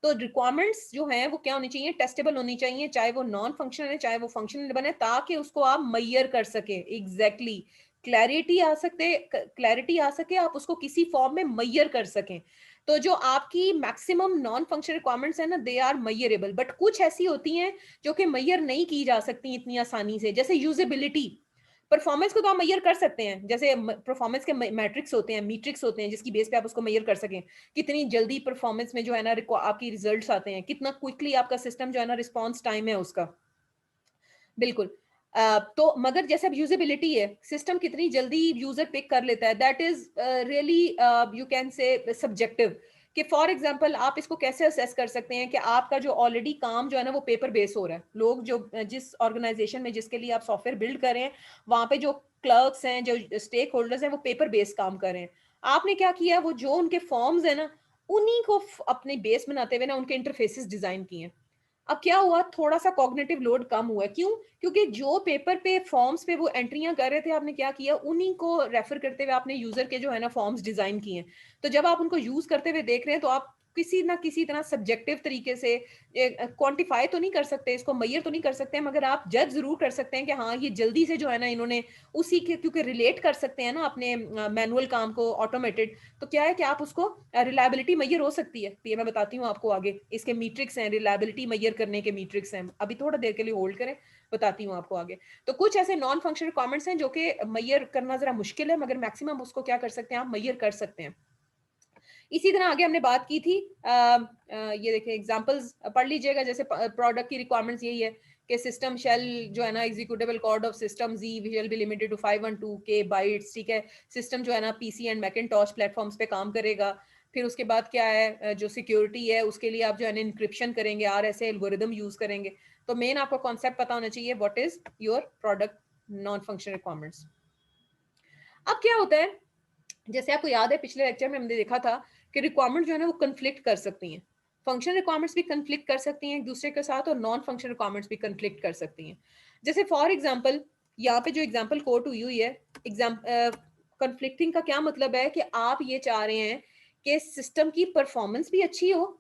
तो रिक्वायरमेंट्स जो हैं वो क्या होनी चाहिए? टेस्टेबल होनी चाहिए, चाहे वो नॉन फंक्शनल है चाहे वो फंक्शनल बने, ताकि उसको आप मैयर कर सके। एग्जैक्टली, क्लैरिटी आ सके, आप उसको किसी फॉर्म में मैयर कर सकें। तो जो आपकी मैक्सिमम नॉन फंक्शनल रिक्वायरमेंट्स है ना, दे आर मैयरेबल। बट कुछ ऐसी होती हैं जो कि मैयर नहीं की जा सकती इतनी आसानी से, जैसे यूजेबिलिटी। परफॉर्मेंस को तो आप मैयर कर सकते हैं, जैसे परफॉर्मेंस के मैट्रिक्स होते हैं, मीट्रिक्स होते हैं, जिसकी बेस पे आप उसको मैयर कर सकें। कितनी जल्दी परफॉर्मेंस में जो है ना आपकी रिजल्ट्स आते हैं, कितना क्विकली आपका सिस्टम जो है ना रिस्पॉन्स टाइम है उसका। बिल्कुल। तो मगर जैसे अब यूजेबिलिटी है, सिस्टम कितनी जल्दी यूजर पिक कर लेता है, that is really you can say subjective. कि फॉर एग्जांपल आप इसको कैसे असेस कर सकते हैं कि आपका जो ऑलरेडी काम जो है ना वो पेपर बेस हो रहा है। लोग जो जिस ऑर्गेनाइजेशन में जिसके लिए आप सॉफ्टवेयर बिल्ड कर रहे हैं, वहां पे जो क्लर्क्स हैं, जो स्टेक होल्डर्स हैं, वो पेपर बेस काम कर रहे हैं। आपने क्या किया, वो जो उनके फॉर्म्स है ना, उन्हीं को अपने बेस बनाते हुए ना उनके इंटरफेसेस डिजाइन किए हैं। अब क्या हुआ, थोड़ा सा कॉग्निटिव लोड कम हुआ है। क्यों? क्योंकि जो पेपर पे फॉर्म्स पे वो एंट्रियां कर रहे थे, आपने क्या किया, उन्हीं को रेफर करते हुए आपने यूजर के जो है ना फॉर्म्स डिजाइन किए हैं। तो जब आप उनको यूज करते हुए देख रहे हैं, तो आप किसी ना किसी तरह सब्जेक्टिव तरीके से क्वांटिफाई तो नहीं कर सकते, इसको मैयर तो नहीं कर सकते, मगर आप जज जरूर कर सकते हैं कि हाँ ये जल्दी से जो है ना इन्होंने उसी के, क्योंकि रिलेट कर सकते हैं ना अपने मैनुअल काम को ऑटोमेटेड। तो क्या है कि आप उसको रिलायबिलिटी मैयर हो सकती है। ये मैं बताती हूँ आपको आगे, इसके मीट्रिक्स हैं, रिलायबिलिटी मैयर करने के मीट्रिक्स हैं। अभी थोड़ा देर के लिए होल्ड करें, बताती हूँ आपको आगे। तो कुछ ऐसे नॉन फंक्शनल रिक्वायरमेंट्स हैं जो कि मैयर करना जरा मुश्किल है, मगर मैक्सिमम उसको क्या कर सकते हैं, आप मैयर कर सकते हैं। इसी तरह आगे हमने बात की थी, ये देखिए एग्जांपल्स पढ़ लीजिएगा। जैसे प्रोडक्ट की रिक्वायरमेंट्स यही है कि सिस्टम शेल जो है ना, executable code of system G will be limited to 512K bytes. ठीक है, सिस्टम जो है ना पीसी एंड मैकिंटॉश प्लेटफॉर्म्स पे काम करेगा। फिर उसके बाद क्या है, जो सिक्योरिटी है उसके लिए आप जो है ना इंक्रिप्शन करेंगे, RSA एल्गोरिदम यूज करेंगे। तो मेन आपको कॉन्सेप्ट पता होना चाहिए, what is your product non functional requirements. अब क्या होता है, जैसे आपको याद है पिछले लेक्चर में हमने देखा था कि रिक्वायरमेंट जो है ना वो कन्फ्लिक्ट कर सकती हैं। फंक्शनल रिक्वायरमेंट्स भी कन्फ्लिक्ट कर सकती हैं एक दूसरे के साथ, और नॉन फंक्शनल रिक्वायरमेंट्स भी कन्फ्लिक्ट कर सकती हैं। जैसे फॉर एग्जांपल यहाँ पे जो एग्जांपल कोट हुई हुई है, कन्फ्लिक्टिंग का क्या मतलब है कि आप ये चाह रहे हैं कि सिस्टम की परफॉर्मेंस भी अच्छी हो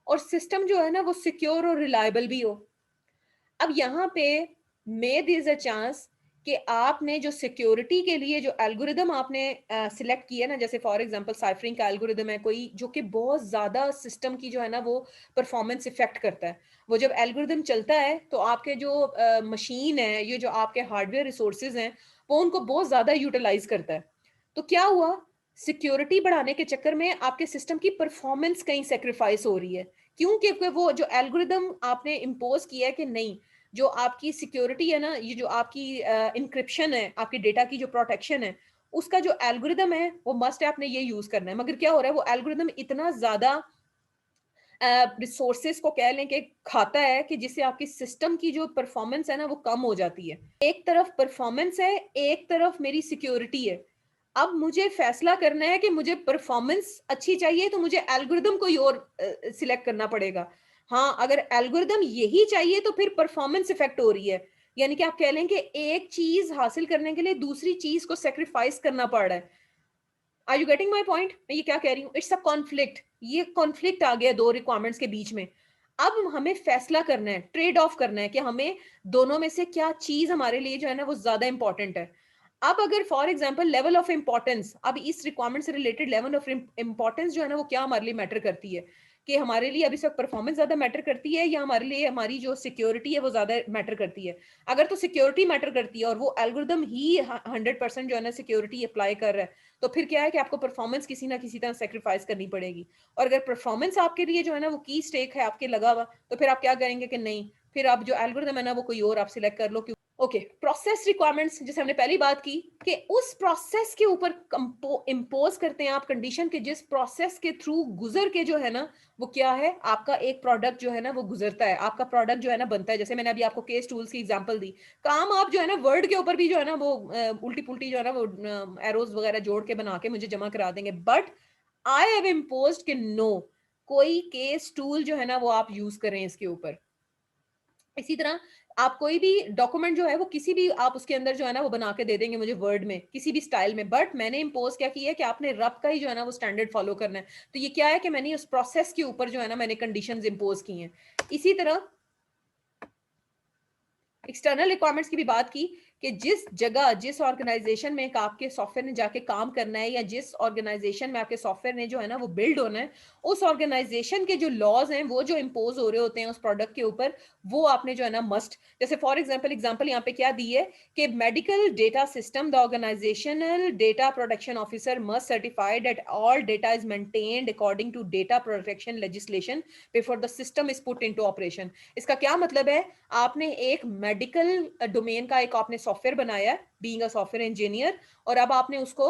और सिस्टम जो है ना वो सिक्योर और रिलायबल भी हो। अब यहाँ पे मे देयर इज अ चांस कि आपने जो सिक्योरिटी के लिए जो एल्गोरिदम आपने सिलेक्ट किया ना, जैसे फॉर एग्जांपल साइफरिंग का एल्गोरिदम है कोई, जो कि बहुत ज्यादा सिस्टम की जो है ना वो परफॉर्मेंस इफेक्ट करता है। वो जब एल्गोरिदम चलता है तो आपके जो मशीन है, ये जो आपके हार्डवेयर रिसोर्सेज हैं, वो उनको बहुत ज्यादा यूटिलाइज करता है। तो क्या हुआ, सिक्योरिटी बढ़ाने के चक्कर में आपके सिस्टम की परफॉर्मेंस कहीं सेक्रीफाइस हो रही है। क्यों? क्योंकि वो जो एल्गोरिदम आपने इम्पोज किया है कि नहीं, जो आपकी सिक्योरिटी है ना, ये जो आपकी इंक्रिप्शन है, आपकी डेटा की जो प्रोटेक्शन है, उसका जो एल्गोरिदम है वो मस्ट है, आपने ये यूज करना है। मगर क्या हो रहा है, वो एल्गोरिदम इतना ज्यादा रिसोर्सेज को कह लें कि खाता है, कि जिससे आपकी सिस्टम की जो परफॉर्मेंस है ना वो कम हो जाती है। एक तरफ परफॉर्मेंस है, एक तरफ मेरी सिक्योरिटी है। अब मुझे फैसला करना है कि मुझे परफॉर्मेंस अच्छी चाहिए तो मुझे एल्गोरिदम कोई और सिलेक्ट करना पड़ेगा। हाँ, अगर एल्गोरिदम यही चाहिए तो फिर परफॉर्मेंस इफेक्ट हो रही है। यानी कि आप कह लें कि एक चीज हासिल करने के लिए दूसरी चीज को सैक्रिफाइस करना पड़ रहा है। Are you getting my point? मैं ये क्या कह रही हूँ, इट्स अ कॉन्फ्लिक्ट। ये कॉन्फ्लिक्ट आ गया दो रिक्वायरमेंट्स के बीच में। अब हमें फैसला करना है, ट्रेड ऑफ करना है कि हमें दोनों में से क्या चीज हमारे लिए जो है ना वो ज्यादा इंपॉर्टेंट है। अब अगर for example level of importance, अब इस रिक्वायरमेंट से रिलेटेड लेवल ऑफ इंपॉर्टेंस जो है ना वो क्या हमारे लिए मैटर करती है, कि हमारे लिए अभी तक परफॉर्मेंस ज्यादा मैटर करती है या हमारे लिए हमारी जो सिक्योरिटी है वो ज्यादा मैटर करती है। अगर तो सिक्योरिटी मैटर करती है और वो एल्गोरिदम ही 100% जो है ना सिक्योरिटी अप्लाई कर रहा है, तो फिर क्या है कि आपको परफॉर्मेंस किसी ना किसी तरह सेक्रीफाइस करनी पड़ेगी। और अगर परफॉर्मेंस आपके लिए जो है ना वो की स्टेक है आपके लगा हुआ, तो फिर आप क्या करेंगे कि नहीं, फिर आप जो एल्गोरिदम है ना वो कोई और आप सिलेक्ट कर लो। ओके, प्रोसेस रिक्वायरमेंट्स जैसे हमने पहली बात की कि उस प्रोसेस के ऊपर इंपोज करते हैं आप कंडीशन के, जिस प्रोसेस के थ्रू गुजर के जो है ना वो क्या है, आपका एक प्रोडक्ट जो है ना वो गुजरता है, आपका प्रोडक्ट जो है ना बनता है। जैसे मैंने अभी आपको केस टूल्स की एग्जांपल दी, काम आप जो है ना वर्ड के ऊपर भी जो है ना वो उल्टी पुल्टी जो है ना वो एरोज वगैरह जोड़ के बना के मुझे जमा करा देंगे, बट आई हैव इम्पोज्ड कि नो, कोई केस टूल जो है ना वो आप यूज करें इसके ऊपर। इसी तरह आप कोई भी डॉक्यूमेंट जो है वो किसी भी आप उसके अंदर जो है ना वो बना के दे देंगे मुझे वर्ड में किसी भी स्टाइल में, बट मैंने इम्पोज क्या किया है कि आपने रब का ही जो है ना वो स्टैंडर्ड फॉलो करना है। तो ये क्या है कि मैंने उस प्रोसेस के ऊपर जो है ना मैंने कंडीशंस इम्पोज की हैं। इसी तरह एक्सटर्नल रिक्वायरमेंट्स की भी बात की कि जिस जगह जिस ऑर्गेनाइजेशन में आपके सॉफ्टवेयर ने जाके काम करना है या जिस ऑर्गेनाइजेशन में आपके सॉफ्टवेयर ने जो है ना वो बिल्ड होना है, उस ऑर्गेनाइजेशन के जो लॉज हैं वो जो इम्पोज हो रहे होते हैं उस प्रोडक्ट के ऊपर, वो आपने जो है ना मस्ट, जैसे फॉर एग्जांपल यहाँ पे क्या दी है कि medical data system the organisational data protection officer must certified that all data is maintained according to data protection legislation before the system is put into operation. इसका क्या मतलब है, आपने एक मेडिकल डोमेन का एक आपने सॉफ्टवेयर बनाया है बीइंग अ सॉफ्टवेयर इंजीनियर, और अब आपने उसको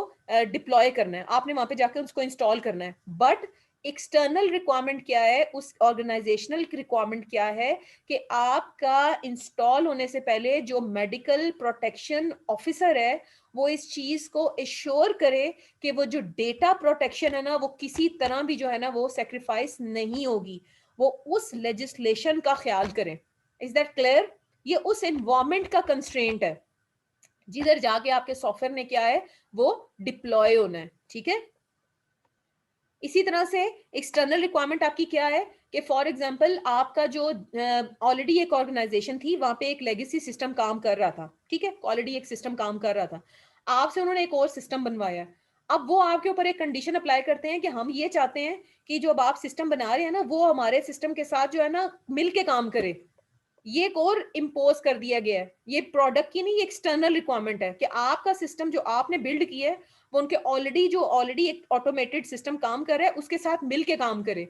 डिप्लॉय करना है, आपने वहां पे जाकर उसको इंस्टॉल करना है, बट एक्सटर्नल रिक्वायरमेंट क्या है, उस ऑर्गेनाइजेशनल रिक्वायरमेंट क्या है कि आपका इंस्टॉल होने से पहले जो मेडिकल प्रोटेक्शन ऑफिसर है वो इस चीज को एश्योर करे कि वो जो डेटा प्रोटेक्शन है ना वो किसी तरह भी जो है ना वो सेक्रीफाइस नहीं होगी, वो उस लेजिस्लेशन का ख्याल करें। Is that clear? ये उस एनवायरमेंट का कंस्ट्रेंट है जिधर जाके आपके सॉफ्टवेयर ने क्या है वो डिप्लॉय होना है, ठीक है। इसी तरह से एक्सटर्नल रिक्वायरमेंट आपकी क्या है कि फॉर एग्जांपल आपका जो ऑलरेडी एक ऑर्गेनाइजेशन थी वहां पे एक लेगेसी सिस्टम काम कर रहा था, ठीक है, ऑलरेडी एक सिस्टम काम कर रहा था, आपसे उन्होंने एक और सिस्टम बनवाया। अब वो आपके ऊपर एक कंडीशन अप्लाई करते हैं कि हम ये चाहते हैं कि जो अब आप सिस्टम बना रहे हैं ना वो हमारे सिस्टम के साथ जो है ना मिल के काम करे। ये एक और इम्पोज कर दिया गया है, ये प्रोडक्ट की नहीं, एक्सटर्नल रिक्वायरमेंट है कि आपका सिस्टम जो आपने बिल्ड किया है वो उनके ऑलरेडी एक ऑटोमेटेड सिस्टम काम कर रहा है उसके साथ मिलके काम करे,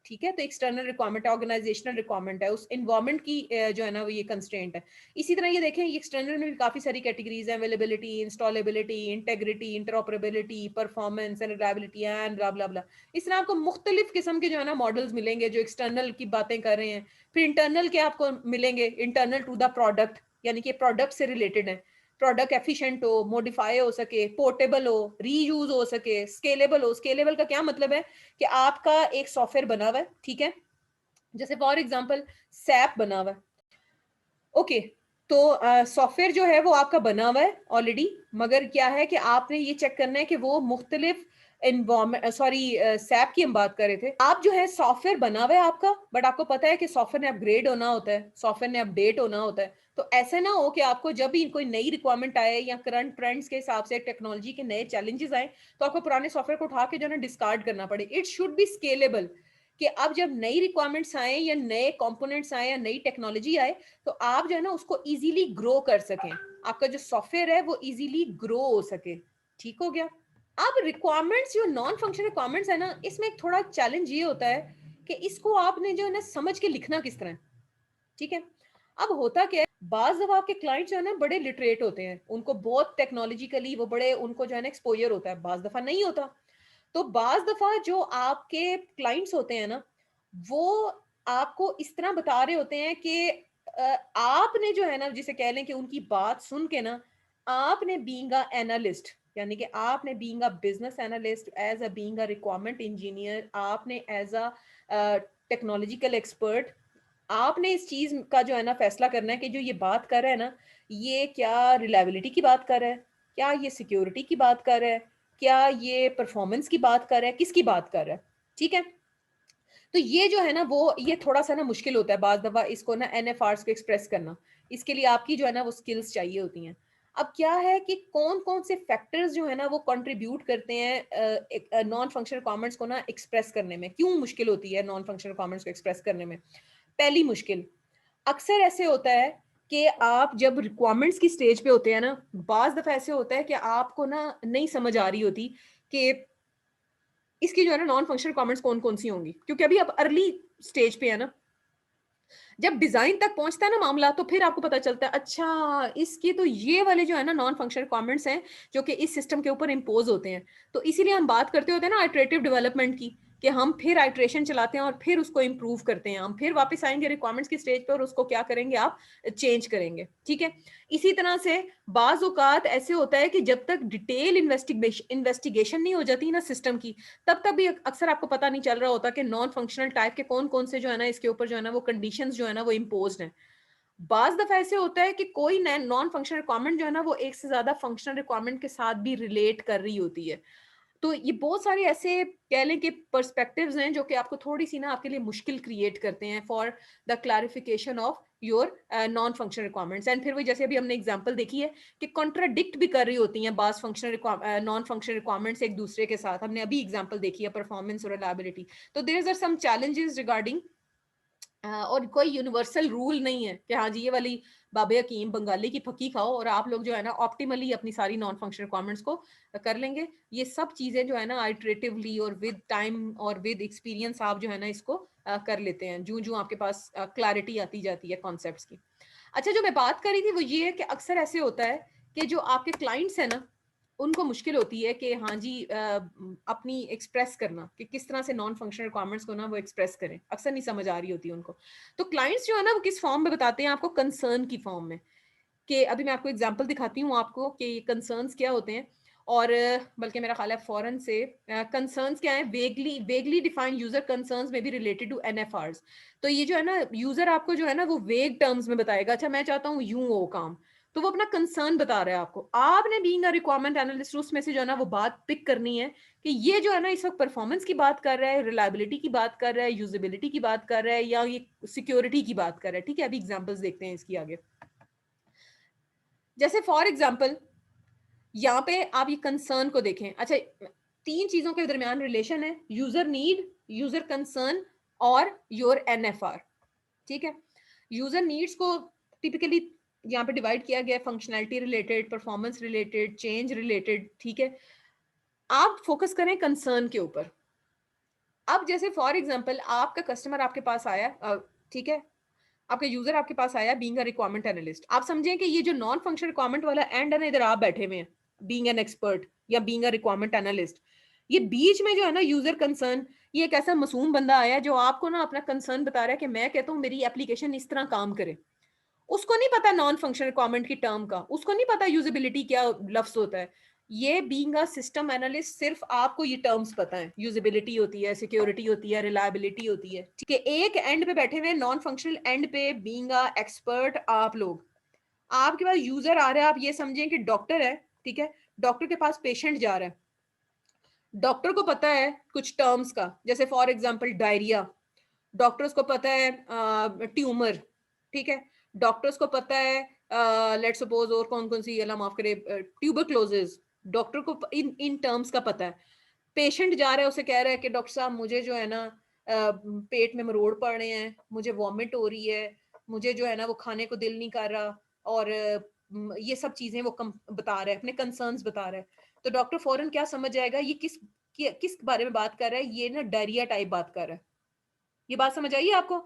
ठीक है। तो एक्सटर्नल रिक्वायरमेंट है, ऑर्गेनाइजेशनल रिक्वायरमेंट है, उस इन्वायरमेंट की जो है ना वो ये कंस्ट्रेंट है। इसी तरह ये देखें ये एक्सटर्नल में भी काफी सारी कैटेगरीज हैं, availability, installability, integrity, interoperability, performance and reliability and blah blah blah. इस तरह आपको मुख्तलिफ किस्म के जो है ना मॉडल्स मिलेंगे जो एक्सटर्नल की बातें कर रहे हैं। फिर इंटरनल के आपको मिलेंगे, इंटरनल टू द प्रोडक्ट, यानी कि प्रोडक्ट से रिलेटेड है, प्रोडक्ट एफिशिएंट हो, मॉडिफाई हो सके, पोर्टेबल हो, रीयूज हो सके, स्केलेबल हो। स्केलेबल का क्या मतलब है कि आपका एक सॉफ्टवेयर बना हुआ है, ठीक है, जैसे फॉर एग्जांपल सैप बना हुआ है, ओके, तो सॉफ्टवेयर जो है वो आपका बना हुआ है ऑलरेडी, मगर क्या है कि आपने ये चेक करना है कि वो मुख्तलिफ एनवायरमेंट, सॉरी सैप की हम बात कर रहे थे, आप जो है सॉफ्टवेयर बना हुआ है आपका, बट आपको पता है कि सॉफ्टवेयर ने अपग्रेड होना होता है, सॉफ्टवेयर ने अपडेट होना होता है। तो ऐसे ना हो कि आपको जब भी कोई नई रिक्वायरमेंट आए या करंट ट्रेंड्स के हिसाब से टेक्नोलॉजी के नए चैलेंजेस आए तो आपको पुराने सॉफ्टवेयर को उठा के जो है ना डिस्कार्ड करना पड़े। इट शुड बी स्केलेबल, कि अब जब नई रिक्वायरमेंट्स आए या नए कंपोनेंट्स आए या नई टेक्नोलॉजी आए तो आप जो है ना उसको इजीली ग्रो कर सकें, आपका जो सॉफ्टवेयर है वो इजीली ग्रो हो सके, ठीक हो गया। अब रिक्वायरमेंट्स जो नॉन फंक्शनल रिक्वायरमेंट्स है ना इसमें एक थोड़ा चैलेंज ये होता है कि इसको आपने जो है ना समझ के लिखना किस तरह है, ठीक है। अब होता क्या है, बाज दफा आपके क्लाइंट जो है ना बड़े लिटरेट होते हैं, उनको बहुत टेक्नोलॉजिकली वो बड़े उनको जो है ना एक्सपोजर होता है, बाज दफा नहीं होता। तो बाज दफा जो आपके क्लाइंट्स होते हैं ना वो आपको इस तरह बता रहे होते हैं कि आपने जो है ना जिसे कह लें कि उनकी बात सुन के ना आपने बीइंग अ एनालिस्ट, यानी कि आपने being a business analyst, as a being a requirement engineer, आपने एज अ टेक्नोलॉजिकल एक्सपर्ट, आपने इस चीज का जो है ना फैसला करना है कि जो ये बात कर रहा है ना, ये क्या रिलायबिलिटी की बात कर रहा है, क्या ये सिक्योरिटी की बात कर रहा है, क्या ये परफॉर्मेंस की बात कर रहा है, किसकी बात कर रहा है। ठीक है, तो ये जो है ना वो ये थोड़ा सा ना मुश्किल होता है बाज दफा इसको ना एनएफआरस को एक्सप्रेस करना। इसके लिए आपकी जो है ना वो स्किल्स चाहिए होती हैं। अब क्या है कि कौन कौन से फैक्टर्स जो है ना वो कंट्रीब्यूट करते हैं नॉन फंक्शनल कमेंट्स को ना एक्सप्रेस करने में। क्यों मुश्किल होती है नॉन फंक्शनल कमेंट्स को एक्सप्रेस करने में? पहली मुश्किल, अक्सर ऐसे होता है कि आप जब रिक्वायरमेंट्स की स्टेज पे होते हैं ना, बाज दफा ऐसे होता है कि आपको ना नहीं समझ आ रही होती कि इसकी जो है ना नॉन फंक्शनल कमेंट्स कौन कौन सी होंगी, क्योंकि अभी आप अर्ली स्टेज पे है ना। जब डिजाइन तक पहुंचता है ना मामला, तो फिर आपको पता चलता है अच्छा इसके तो ये वाले जो है ना नॉन फंक्शनल कमेंट्स हैं जो कि इस सिस्टम के ऊपर इम्पोज होते हैं। तो इसीलिए हम बात करते होते हैं ना आइटरेटिव डेवलपमेंट की, कि हम फिर आइट्रेशन चलाते हैं और फिर उसको इम्प्रूव करते हैं। हम फिर वापस आएंगे रिक्वायरमेंट्स की स्टेज पे और उसको क्या करेंगे, आप चेंज करेंगे। ठीक है, इसी तरह से बाज औकात ऐसे होता है कि जब तक डिटेल इन्वेस्टिगेशन नहीं हो जाती ना सिस्टम की, तब तक भी अक्सर आपको पता नहीं चल रहा होता कि नॉन फंक्शनल टाइप के कौन कौन से जो है ना इसके ऊपर जो है ना वो कंडीशंस जो है ना वो इम्पोज्ड हैं। बाज दफा ऐसे होता है कि कोई नॉन फंक्शनल रिक्वायरमेंट जो है ना वो एक से ज्यादा फंक्शनल रिक्वायरमेंट के साथ भी रिलेट कर रही होती है। तो ये बहुत सारे ऐसे कह लें कि पर्सपेक्टिव्स हैं जो कि आपको थोड़ी सी ना आपके लिए मुश्किल क्रिएट करते हैं for the clarification of your non functional requirements. And फिर वही जैसे अभी हमने एग्जांपल देखी है कि कॉन्ट्राडिक्ट भी कर रही होती हैं बाज फंक्शनल नॉन फंक्शनल रिक्वायरमेंट्स एक दूसरे के साथ। हमने अभी एग्जांपल देखी है परफॉर्मेंस और रिलायबिलिटी। तो there are some challenges regarding, और कोई यूनिवर्सल रूल नहीं है कि हाँ जी ये वाली बाबे हकीम बंगाली की फकी खाओ और आप लोग जो है ना ऑप्टिमली अपनी सारी नॉन फंक्शनल रिक्वायरमेंट्स को कर लेंगे। ये सब चीजें जो है ना आइटरेटिवली और विद टाइम और विद एक्सपीरियंस आप जो है ना इसको कर लेते हैं, जूं जूं आपके पास क्लैरिटी आती जाती है कॉन्सेप्ट्स की। अच्छा, जो मैं बात कर रही थी वो ये है कि अक्सर ऐसे होता है कि जो आपके क्लाइंट्स हैं ना, उनको मुश्किल होती है कि हाँ जी अपनी एक्सप्रेस करना कि किस तरह से नॉन फंक्शनल रिक्वायरमेंट्स को ना वो एक्सप्रेस करें। अक्सर नहीं समझ आ रही होती उनको। तो क्लाइंट्स जो है ना वो किस फॉर्म में बताते हैं आपको, कंसर्न की फॉर्म में। कि अभी मैं आपको एग्जांपल दिखाती हूँ आपको कि ये कंसर्न्स क्या होते हैं। और बल्कि मेरा ख्याल है फॉरन से कंसर्न्स क्या है, vaguely vaguely defined user concerns में भी रिलेटेड टू एनएफआरस। तो ये जो है ना यूजर आपको जो है ना वो वेग टर्म्स में बताएगा, अच्छा मैं चाहता हूँ यूं हो काम, तो वो अपना कंसर्न बता रहा है आपको। आपने बीइंग अ रिक्वायरमेंट एनालिस्ट उसमें से जो है ना वो बात पिक करनी है कि ये जो है ना इस वक्त परफॉर्मेंस की बात कर रहा है, रिलायबिलिटी की बात कर रहा है, यूजेबिलिटी की बात कर रहा है, या ये सिक्योरिटी की बात कर रहा है। ठीक है, अभी एग्जाम्पल्स देखते हैं इसकी आगे। जैसे फॉर एग्जाम्पल यहाँ पे आप ये कंसर्न को देखें। अच्छा, तीन चीजों के दरमियान रिलेशन है, यूजर नीड, यूजर कंसर्न और योर एनएफआर। ठीक है, यूजर नीड्स को टिपिकली यहाँ पे डिवाइड किया गया है functionality related, performance related, change related. ठीक है, आप फोकस करें कंसर्न के ऊपर। अब जैसे फॉर एग्जांपल आपका कस्टमर आपके पास आया, ठीक है, आपका यूजर आपके पास आया बीइंग अ रिक्वायरमेंट एनालिस्ट। आप समझें कि ये जो नॉन फंक्शनल रिक्वायरमेंट वाला एंड है ना, इधर आप बैठे हुए हैं बीइंग एन एक्सपर्ट या बीइंग अ रिक्वायरमेंट एनालिस्ट। ये बीच में जो है ना यूजर कंसर्न, ये एक ऐसा मासूम बंदा आया जो आपको ना अपना कंसर्न बता रहा है कि मैं कहता हूँ मेरी एप्लीकेशन इस तरह काम करे। उसको नहीं पता नॉन फंक्शनल रिक्वायरमेंट की टर्म का, उसको नहीं पता यूजेबिलिटी क्या लफ्ज होता है। ये बीइंग अ सिस्टम एनालिस्ट सिर्फ आपको ये टर्म्स पता है, यूजेबिलिटी होती है, सिक्योरिटी होती है, रिलायबिलिटी होती है। ठीक है, एक एंड पे बैठे हुए नॉन फंक्शनल एंड पे बीइंग अ एक्सपर्ट आप लोग, आपके पास यूजर आ रहा है, आप ये समझें कि डॉक्टर है। ठीक है, डॉक्टर के पास पेशेंट जा रहा है, डॉक्टर को पता है कुछ टर्म्स का, जैसे फॉर एग्जांपल डायरिया, डॉक्टर्स को पता है ट्यूमर। ठीक है, डॉक्टर्स को पता है लेट्स सपोज और कौन कौन सी, अल्लाह माफ करे, ट्यूबरक्लोसिस, डॉक्टर को इन इन टर्म्स का पता है। पेशेंट जा रहा है, उसे कह रहा है कि डॉक्टर साहब मुझे जो है ना पेट में मरोड़ पड़ रहे हैं, मुझे वॉमिट हो रही है, मुझे जो है ना वो खाने को दिल नहीं कर रहा, और ये सब चीजें वो बता रहा है, अपने कंसर्न्स बता रहा है। तो डॉक्टर फौरन क्या समझ जाएगा ये किस बारे में बात कर रहा है, ये ना डायरिया टाइप बात कर रहा है। ये बात समझ आई आपको?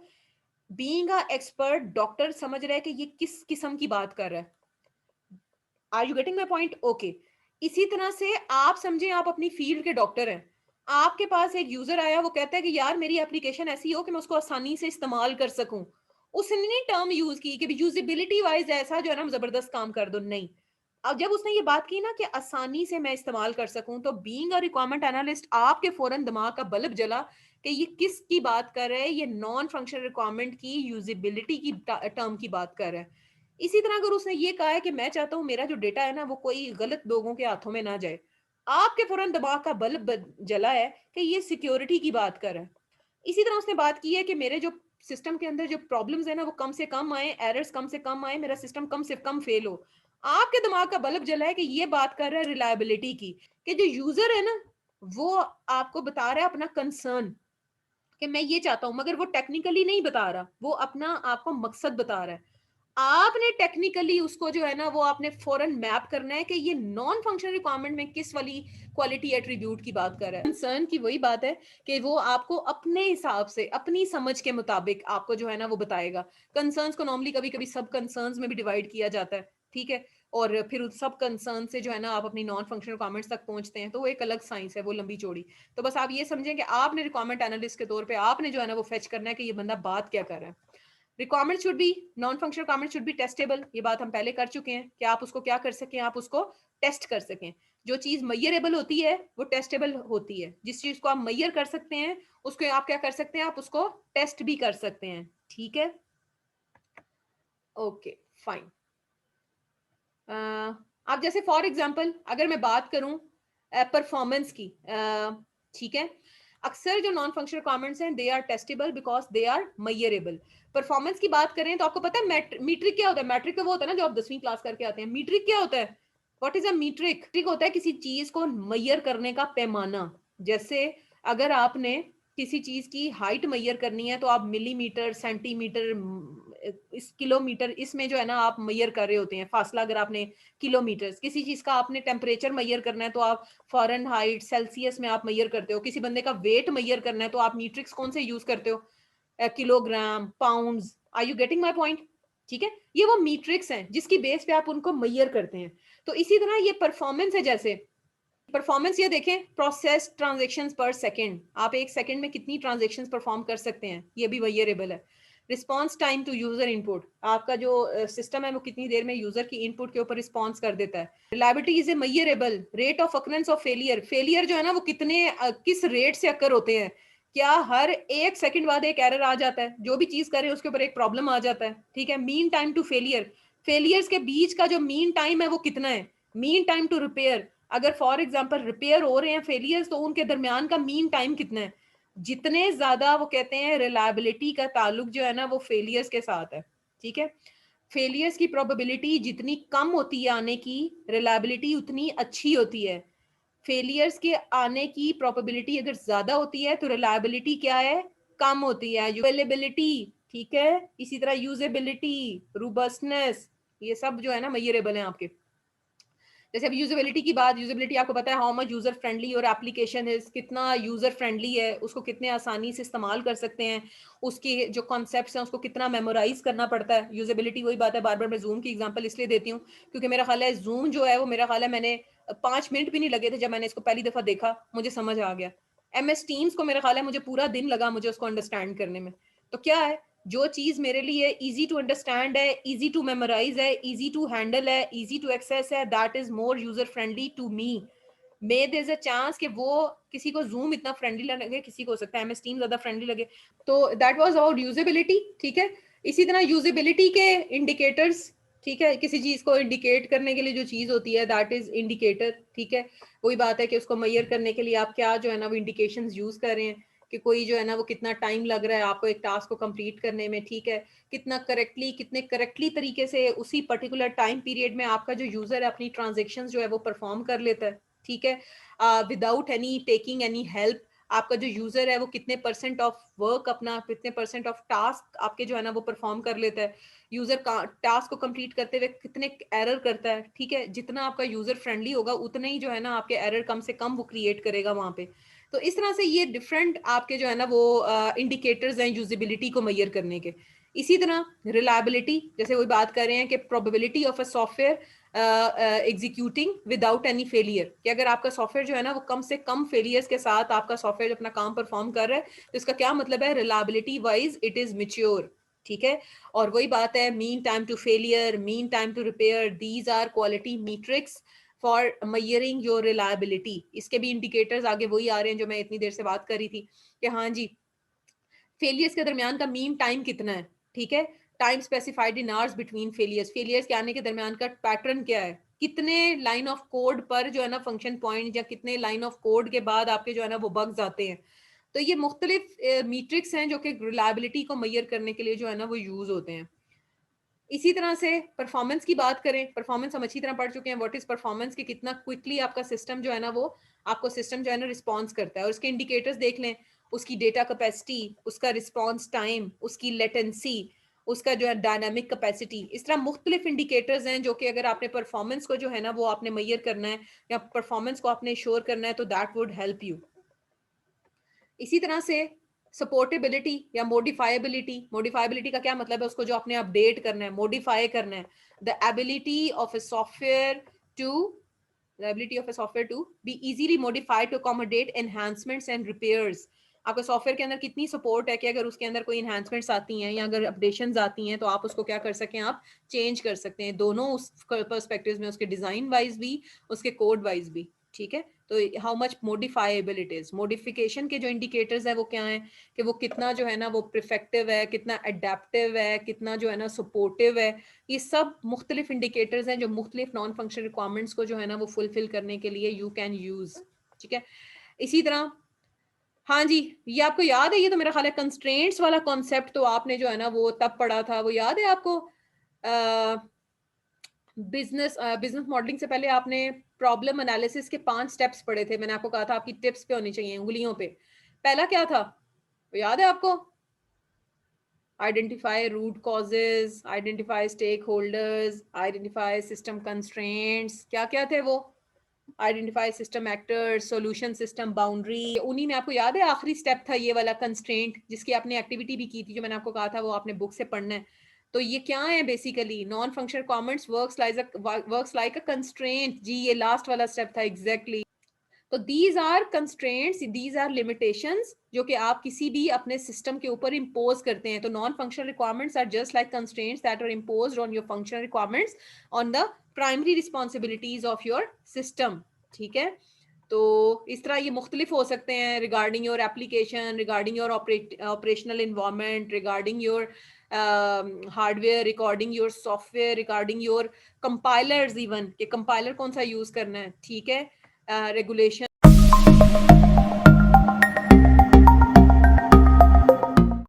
बीइंग अ एक्सपर्ट डॉक्टर समझ रहा है कि ये किस किस्म की बात कर रहा है। Are you getting my point? Okay. इसी तरह से आप समझें आप अपनी फील्ड के डॉक्टर हैं, आपके पास एक यूजर आया, वो कहता है कि यार मेरी एप्लीकेशन ऐसी हो कि मैं उसको आसानी से इस्तेमाल कर सकूं। उसने टर्म यूज की कि यूजेबिलिटी वाइज ऐसा जो है ना जबरदस्त काम कर दो, नहीं। अब जब उसने ये बात की ना कि आसानी से मैं इस्तेमाल कर सकूं, तो बीइंग अ रिक्वायरमेंट एनालिस्ट आपके फौरन दिमाग का बल्ब जला कि ये किस की बात कर रहा है, ये नॉन फंक्शनल रिक्वायरमेंट की यूजिबिलिटी की टर्म की बात कर रहा है। इसी तरह अगर उसने ये कहा है कि मैं चाहता हूं मेरा जो डेटा है ना वो कोई गलत लोगों के हाथों में ना जाए, आपके फौरन दिमाग का बल्ब जला है कि ये सिक्योरिटी की बात कर रहा है। इसी तरह उसने बात की है कि मेरे जो सिस्टम के अंदर जो प्रॉब्लम्स है ना वो कम से कम आए, एरर्स कम से कम आए, मेरा सिस्टम कम से कम फेल हो। आपके दिमाग का बल्ब जला है कि ये बात कर रहा है रिलायबिलिटी की, कि जो यूजर है ना वो आपको बता रहा है अपना कंसर्न कि मैं ये चाहता हूं, मगर वो टेक्निकली नहीं बता रहा, वो अपना आपको मकसद बता रहा है। आपने टेक्निकली उसको जो है ना वो आपने फौरन मैप करना है कि ये नॉन फंक्शनल रिक्वायरमेंट में किस वाली क्वालिटी एट्रीब्यूट की बात कर रहा है। कंसर्न की वही बात है कि वो आपको अपने हिसाब से अपनी समझ के मुताबिक आपको जो है ना वो बताएगा। कंसर्न्स को नॉर्मली कभी कभी सब कंसर्न्स में भी डिवाइड किया जाता है, ठीक है, और फिर उस सब कंसर्न से जो है ना आप अपनी नॉन फंक्शनल रिक्वायरमेंट्स तक पहुंचते हैं, तो वो एक अलग साइंस है, वो लंबी चौड़ी। तो बस आप ये समझें कि आपने रिक्वायरमेंट एनालिस्ट के तौर पे आपने जो है ना वो फेच करना है कि ये बंदा बात क्या कर रहा है। Requirement should be non functional requirement should be testable, ये बात हम पहले कर चुके हैं कि आप उसको क्या कर सकें, आप उसको टेस्ट कर सकें। जो चीज मैयरेबल होती है वो टेस्टेबल होती है, जिस चीज को आप मैयर कर सकते हैं उसको आप क्या कर सकते हैं, आप उसको टेस्ट भी कर सकते हैं, ठीक है। Okay fine. आप जैसे फॉर एग्जांपल अगर मैं बात करूं परफॉर्मेंस की, ठीक है, अक्सर जो नॉन फंक्शनल रिक्वायरमेंट्स हैं they are testable because they are measurable. Performance की बात करें तो आपको पता है मीट्रिक क्या होता है? मैट्रिक वो होता है ना जो आप 10वीं क्लास करके आते हैं। मीट्रिक क्या होता है? What is a metric? Metric होता है किसी चीज को मैयर करने का पैमाना। जैसे अगर आपने किसी चीज की हाइट मैयर करनी है तो आप मिलीमीटर, सेंटीमीटर, इस किलोमीटर, इसमें जो है ना आप मैयर कर रहे होते हैं फासला। अगर आपने किलोमीटर, किसी चीज का आपने टेम्परेचर मैयर करना है तो आप फ़ारेनहाइट, सेल्सियस में आप मैयर करते हो। किसी बंदे का वेट मैयर करना है तो आप मीट्रिक्स कौन से यूज करते हो? Kilogram, pounds. Are you getting my point? ठीक है, ये वो मीट्रिक्स हैं जिसकी बेस पे आप उनको मैयर करते हैं। तो इसी तरह ये परफॉर्मेंस है। जैसे परफॉर्मेंस ये देखें, प्रोसेस ट्रांजेक्शन्स पर सेकंड, आप एक सेकंड में कितनी ट्रांजेक्शन्स परफॉर्म कर सकते हैं, ये भी वेरिएबल है। Response time to user input, आपका जो सिस्टम है वो कितनी देर में यूजर की इनपुट के ऊपर रिस्पांस कर देता है। Reliability is a measurable. Rate of occurrence of failure, failure जो है ना वो कितने किस रेट से अकर होते हैं। क्या हर एक सेकंड बाद एक एरर आ जाता है? जो भी चीज करें उसके ऊपर एक प्रॉब्लम आ जाता है, ठीक है। Mean time to failure, failures के बीच का जो मीन टाइम है वो कितना है। मीन टाइम टू रिपेयर, अगर फॉर एग्जांपल रिपेयर हो रहे हैं फेलियर्स तो उनके दरमियान का मीन टाइम कितना है। जितने ज्यादा वो कहते हैं रिलायबिलिटी का ताल्लुक जो है ना वो फेलियर्स के साथ है, ठीक है। फेलियर्स की प्रोबेबिलिटी जितनी कम होती है आने की, रिलायबिलिटी उतनी अच्छी होती है। फेलियर्स के आने की प्रोबेबिलिटी अगर ज्यादा होती है तो रिलायबिलिटी क्या है, कम होती है। अवेलेबिलिटी, ठीक है, इसी तरह यूजेबिलिटी, रोबस्टनेस, ये सब जो है ना मेजरेबल है आपके। जैसे अब यूजेबिलिटी की बात, यूजेबिलिटी आपको पता है हाउ मच यूजर फ्रेंडली और एप्लीकेशन है, कितना यूजर फ्रेंडली है, उसको कितने आसानी से इस्तेमाल कर सकते हैं, उसके जो कॉन्सेप्ट्स हैं उसको कितना मेमोराइज करना पड़ता है। यूजेबिलिटी वही बात है, बार बार मैं जूम की एग्जांपल इसलिए देती हूँ क्योंकि मेरा ख्याल है जूम जो है वो, मेरा ख्याल है मैंने 5 मिनट भी नहीं लगे थे जब मैंने इसको पहली दफा देखा, मुझे समझ आ गया। MS टीम्स को मेरा ख्याल है मुझे पूरा दिन लगा मुझे उसको अंडरस्टैंड करने में। तो क्या है, जो चीज मेरे लिए इजी टू अंडरस्टैंड है, इजी टू मेमोराइज है, इजी टू हैंडल है, इजी टू एक्सेस है, that is more user friendly to me. May there is a chance कि वो किसी को जूम इतना फ्रेंडली लगे, किसी को हो सकता है MS टीम ज्यादा फ्रेंडली लगे। तो दैट वाज अबाउट यूजेबिलिटी, ठीक है। इसी तरह यूजेबिलिटी के इंडिकेटर्स, ठीक है, किसी चीज को इंडिकेट करने के लिए जो चीज होती है दैट इज इंडिकेटर, ठीक है। वही बात है कि उसको मैयर करने के लिए आप क्या जो है ना वो इंडिकेशंस यूज कर रहे हैं कि कोई जो है ना वो कितना टाइम लग रहा है आपको एक टास्क को कंप्लीट करने में, ठीक है, कितना करेक्टली, कितने करेक्टली तरीके से उसी पर्टिकुलर टाइम पीरियड में आपका जो यूजर है अपनी ट्रांजेक्शंस जो है वो परफॉर्म कर लेता है, ठीक है, without any taking any help. आपका जो यूजर है वो कितने परसेंट ऑफ वर्क, अपना कितने परसेंट ऑफ टास्क आपके जो है ना वो परफॉर्म कर लेता है। यूजर का टास्क को कंप्लीट करते हुए कितने एरर करता है, ठीक है। जितना आपका यूजर फ्रेंडली होगा उतना ही जो है ना आपके एरर कम से कम वो क्रिएट करेगा वहां पे। तो इस तरह से ये डिफरेंट आपके जो है ना वो इंडिकेटर्स हैं यूजिबिलिटी को मैयर करने के। इसी तरह रिलायबिलिटी, जैसे वही बात कर रहे हैं कि probability of a software executing without any failure, कि अगर आपका सॉफ्टवेयर जो है ना वो कम से कम फेलियर्स के साथ आपका सॉफ्टवेयर अपना काम परफॉर्म कर रहा है तो इसका क्या मतलब है, reliability wise it is mature, ठीक है। और वही बात है, mean time to failure, mean time to repair, these are quality metrics for measuring your reliability. इसके भी इंडिकेटर्स आगे वही आ रहे हैं जो मैं इतनी देर से बात कर रही थी कि हाँ जी, फेलियर्स के दरमियान का मीन टाइम कितना है, ठीक है। Time specified in hours between failures, failures के आने के दरमियान का पैटर्न क्या है, कितने लाइन ऑफ कोड पर जो है ना फंक्शन पॉइंट, या कितने लाइन ऑफ कोड के बाद आपके जो है ना वो बग्स आते हैं। तो ये मुख्तलिफ मीट्रिक्स हैं जो कि रिलायबिलिटी को मैयर करने के लिए जो है ना वो यूज होते हैं। इसी तरह से परफॉर्मेंस की बात करें, परफॉर्मेंस हम अच्छी तरह पढ़ चुके हैं, व्हाट इज परफॉर्मेंस, कि कितना क्विकली आपका सिस्टम जो है ना वो आपको सिस्टम जो है ना रिस्पॉन्स करता है। और उसके इंडिकेटर्स देख लें, उसकी डेटा कैपेसिटी, उसका रिस्पॉन्स टाइम, उसकी लेटेंसी, उसका जो है डायनामिक कैपेसिटी, इस तरह मुख्तलिफ इंडिकेटर्स हैं जो कि अगर आपने परफॉर्मेंस को जो है ना वो आपने मैयर करना है या परफॉर्मेंस को आपने श्योर करना है तो दैट वुड हेल्प यू। इसी तरह से सपोर्टेबिलिटी या मोडिफाइबिलिटी, मोडिफाइबिलिटी का क्या मतलब है, उसको जो आपने अपडेट करना है, मॉडिफाई करना है। The ability of a software to the ability of a software to be easily modified to accommodate enhancements and repairs। आपका सॉफ्टवेयर के अंदर कितनी सपोर्ट है कि अगर उसके अंदर कोई enhancements आती हैं या अगर अपडेशंस आती हैं तो आप उसको क्या कर सकें, आप चेंज कर सकते हैं, दोनों उस पर्सपेक्टिव में, उसके डिजाइन वाइज भी, उसके कोड वाइज भी, ठीक है। तो how much modifiable it is, modification के जो इंडिकेटर्स है वो क्या है कि वो कितना जो है ना वो प्रिफेक्टिव है, कितना अडेप्टिव है, कितना जो है ना सपोर्टिव है। ये सब मुख्तलिफ इंडिकेटर्स हैं जो मुख्तलिफ नॉन फंक्शनल रिक्वायरमेंट्स को जो है ना वो फुलफिल करने के लिए यू कैन यूज, ठीक है। इसी तरह हाँ जी, ये आपको याद है, ये तो मेरा ख्याल है कंस्ट्रेंट्स वाला कॉन्सेप्ट तो आपने जो है ना वो तब पढ़ा था, वो याद है आपको। बिजनेस मॉडलिंग से पहले आपने प्रॉब्लम एनालिसिस के 5 स्टेप्स पढ़े थे, मैंने आपको कहा था आपकी टिप्स पे होनी चाहिए, उंगलियों पे। पहला क्या था, वो याद है आपको? Identify root causes, identify stakeholders, identify system constraints, क्या क्या थे वो, identify system actors, solution system boundary. उन्हीं में आपको याद है आखिरी स्टेप था ये वाला कंस्ट्रेंट, जिसकी आपने एक्टिविटी भी की थी, जो मैंने आपको कहा था वो आपने बुक से पढ़ना है। तो ये क्या है basically, non functional requirements works like a constraint. जी ये लास्ट वाला स्टेप था एग्जैक्टली। तो these are constraints, these are limitations जो कि आप किसी भी अपने सिस्टम के ऊपर इम्पोज करते हैं। तो non functional requirements are just like constraints that are imposed on your functional requirements on the primary responsibilities of your system, ठीक है। तो इस तरह ये मुख्तलिफ हो सकते हैं, regarding your application, regarding your operational environment, regarding your hardware, regarding your software, regarding your compilers, even कि कंपाइलर कौन सा यूज करना है, ठीक है, रेगुलेशन